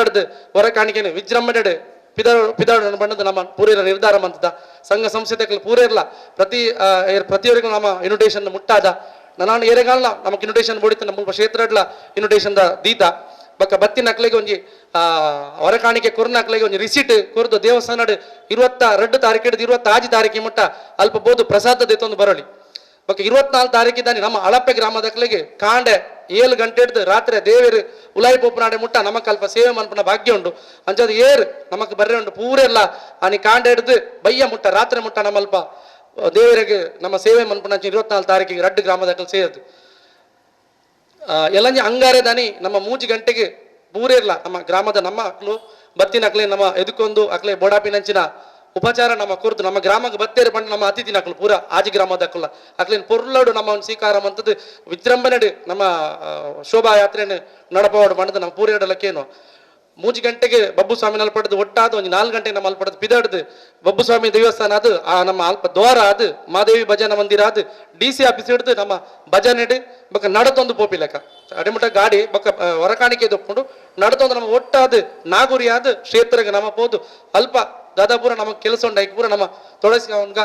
ಹೊರ ಕಾಣಿಕೆನ ವಿಜೃಂಭಣೆ ಪಿದಾಡು ಬಂಡದು ನಮ್ಮ ಪೂರೇರ ನಿರ್ಧಾರ ಮಂತದ ಸಂಘ ಸಂಸ್ಥೆಗಳು ಪೂರೇರ್ಲ ಪ್ರತಿಯೊರಿಗೂ ನಮ್ಮ ಇನ್ವಿಟೇಷನ್ ಮುಟ್ಟಾದ ನಾನು ಏರೆಗಾಲ ನಮಕ್ ಇನ್ವಿಟೇಷನ್ ಬೋಡಿತ ನಮ್ಮ ಕ್ಷೇತ್ರಡ್ಲ ಇನ್ವಿಟೇಷನ್ ದೀತ ಬಕ್ಕ ಬತ್ತಿನ ಅಕ್ಲೆಗೆ ಒಂಜಿ ಹೊರಕಾಣಿಕೆ ಕೊರ್ನ ಅಕ್ಲೆಗೆ ಒಂಜಿ ರಿಸೀಟ್ ಕೊರ್ದು ದೇವಸ್ಥಾನ 22 ತಾರೀಕು ಹಿಡಿದು 26 ತಾರೀಕಿಗೆ ಮುಟ್ಟ ಅಲ್ಪ ಬೋದು ಪ್ರಸಾದ ದೇತೊಂದು ಬರಲಿ ಬಕ್ಕ 24 ತಾರೀಕಿದ್ದಾನೆ ನಮ್ಮ ಅಳಪೆ ಗ್ರಾಮದಕ್ಲೆಗೆ ಕಾಂಡೆ 7 ಗಂಟೆ ಹಿಡಿದು ರಾತ್ರಿ ದೇವರು ಉಲಾಯಿ ಪೋಪನಾಡೆ ಮುಟ್ಟ ನಮಕ್ ಅಲ್ಪ ಸೇವೆ ಮನ್ಪನ ಭಾಗ್ಯ ಉಂಟು ಅಂಚದ ಏರ್ ನಮಕ್ ಬರ್ರೆ ಉಂಟು ಪೂರೆಲ್ಲ ಆನಿ ಕಾಂಡೆ ಹಿಡಿದು ಬಯ್ಯ ಮುಟ್ಟ ರಾತ್ರಿ ಮುಟ್ಟ ನಮ್ಮಲ್ಪ ದೇವರಿಗೆ ನಮ್ಮ ಸೇವೆ ಮನ್ಪನ 24 ತಾರೀಕಿಗೆ ರಡ್ಡು ಗ್ರಾಮದಕ್ಲೆ ಸೇರಿದು ಎಲ್ಲಂಜಿ ಅಂಗಾರೆ ದಾನಿ ನಮ್ಮ 3 ಗಂಟೆಗೆ ಪೂರೇರ್ಲ ನಮ್ಮ ಗ್ರಾಮದ ನಮ್ಮ ಅಕ್ಲು ಬತ್ತಿನ ಅಕ್ಲೆ ನಮ್ಮ ಎದುಕೊಂದು ಅಕ್ಲೆ ಬೋಡಾಪಿನಂಚಿನ ಉಪಚಾರ ನಮ್ಮ ಕುರ್ದು ನಮ್ಮ ಗ್ರಾಮಕ್ಕೆ ಬತ್ತೇರು ಬಂದು ನಮ್ಮ ಅತಿಥಿನ ಅಕ್ಲು ಪೂರ ಆಜಿ ಗ್ರಾಮದ ಅಕ್ಕಲ್ಲ ಅಕ್ಲೇನು ಪೊರ್ಲಡು ನಮ್ಮ ಒಂದು ಸ್ವೀಕಾರ ಅಂತದ್ದು ವಿಜೃಂಭಣೆ ನಮ್ಮ ಶೋಭಾ ಯಾತ್ರೆಯನ್ನು ನಡಪವಾಡು ಬಂಡದು ನಮ್ಮ ಪೂರೇಡಲಕ್ಕೇನು 3 ಗಂಟೆಗೆ ಬಬ್ಬುಸ್ವಾಮಿ ಪಡೆದು ಒಟ್ಟಾದ ಒಂದು 4 ಗಂಟೆಗೆ ನಮ್ಮ ಪಡೆದು ಪಿದಾಡ್ದು ಬಬ್ಬುಸ್ವಾಮಿ ದೇವಸ್ಥಾನ ಅದು ಆ ನಮ್ಮ ಅಲ್ಪ ದ್ವಾರ ಅದು ಮಾದೇವಿ ಭಜನ ಮಂದಿರ ಅದು DC ಆಫೀಸ್ ಹಿಡಿದು ನಮ್ಮ ಭಜನೆ ಹಿಡಿ ಬಕ್ಕ ನಡತೊಂದು ಪೋಪಿಲೆಕ್ಕ ಅಡೆಮುಟ ಗಾಡಿ ಬಕ್ಕ ಹೊರಕಾಣಿಕೆ ದೊಪ್ಕೊಂಡು ನಡತೊಂದು ನಮ್ಮ ಒಟ್ಟಾದ ನಾಗುರಿ ಆದ ಕ್ಷೇತ್ರಕ್ಕೆ ನಮ್ಮ ಹೋದು ಅಲ್ಪ ದಾದಾಪುರ ನಮಗೆ ಕೆಲಸ ಉಂಡ ಪೂರ ನಮ್ಮ ತೊಳಸ್ಕ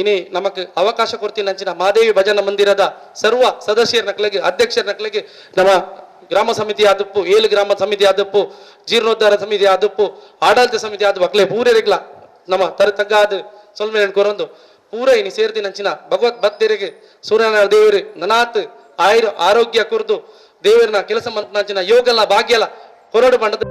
ಇನಿ ನಮಕ್ ಅವಕಾಶ ಕೊಡ್ತೀನಿ ಅಂಚಿನ ಮಾದೇವಿ ಭಜನ ಮಂದಿರದ ಸರ್ವ ಸದಸ್ಯರ ನಕ್ಲೆಗೆ ಅಧ್ಯಕ್ಷರ ನಕ್ಲೆಗೆ ನಮ್ಮ ಗ್ರಾಮ ಸಮಿತಿ ಆದಪ್ಪು 7 ಗ್ರಾಮ ಸಮಿತಿ ಆದಪ್ಪು ಜೀರ್ಣೋದ್ಧಾರ ಸಮಿತಿ ಆದಪ್ಪು ಆಡಳಿತ ಸಮಿತಿ ಆದ ಅಕ್ಲೆ ಪೂರೆರಿಗ್ಲ ನಮ್ಮ ತಗಗಾದ ಸೊಲ್ಮೇಲೆ ಕೊರೊಂದು ಪೂರ ಇನಿ ಸೇರ್ದಿ ನಂಚಿನ ಭಗವತ್ ಭಕ್ತರಿಗೆ ಸೂರ್ಯನಾರಾಯಣ ದೇವರು ನನಾತ್ ಆರೋಗ್ಯ ಕುರಿದು ದೇವರನ್ನ ಕೆಲಸ ಮಂಚಿನ ಯೋಗಲ್ಲ ಭಾಗ್ಯಲ್ಲ ಹೊರಡು ಬಂಡದ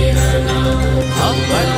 वीरना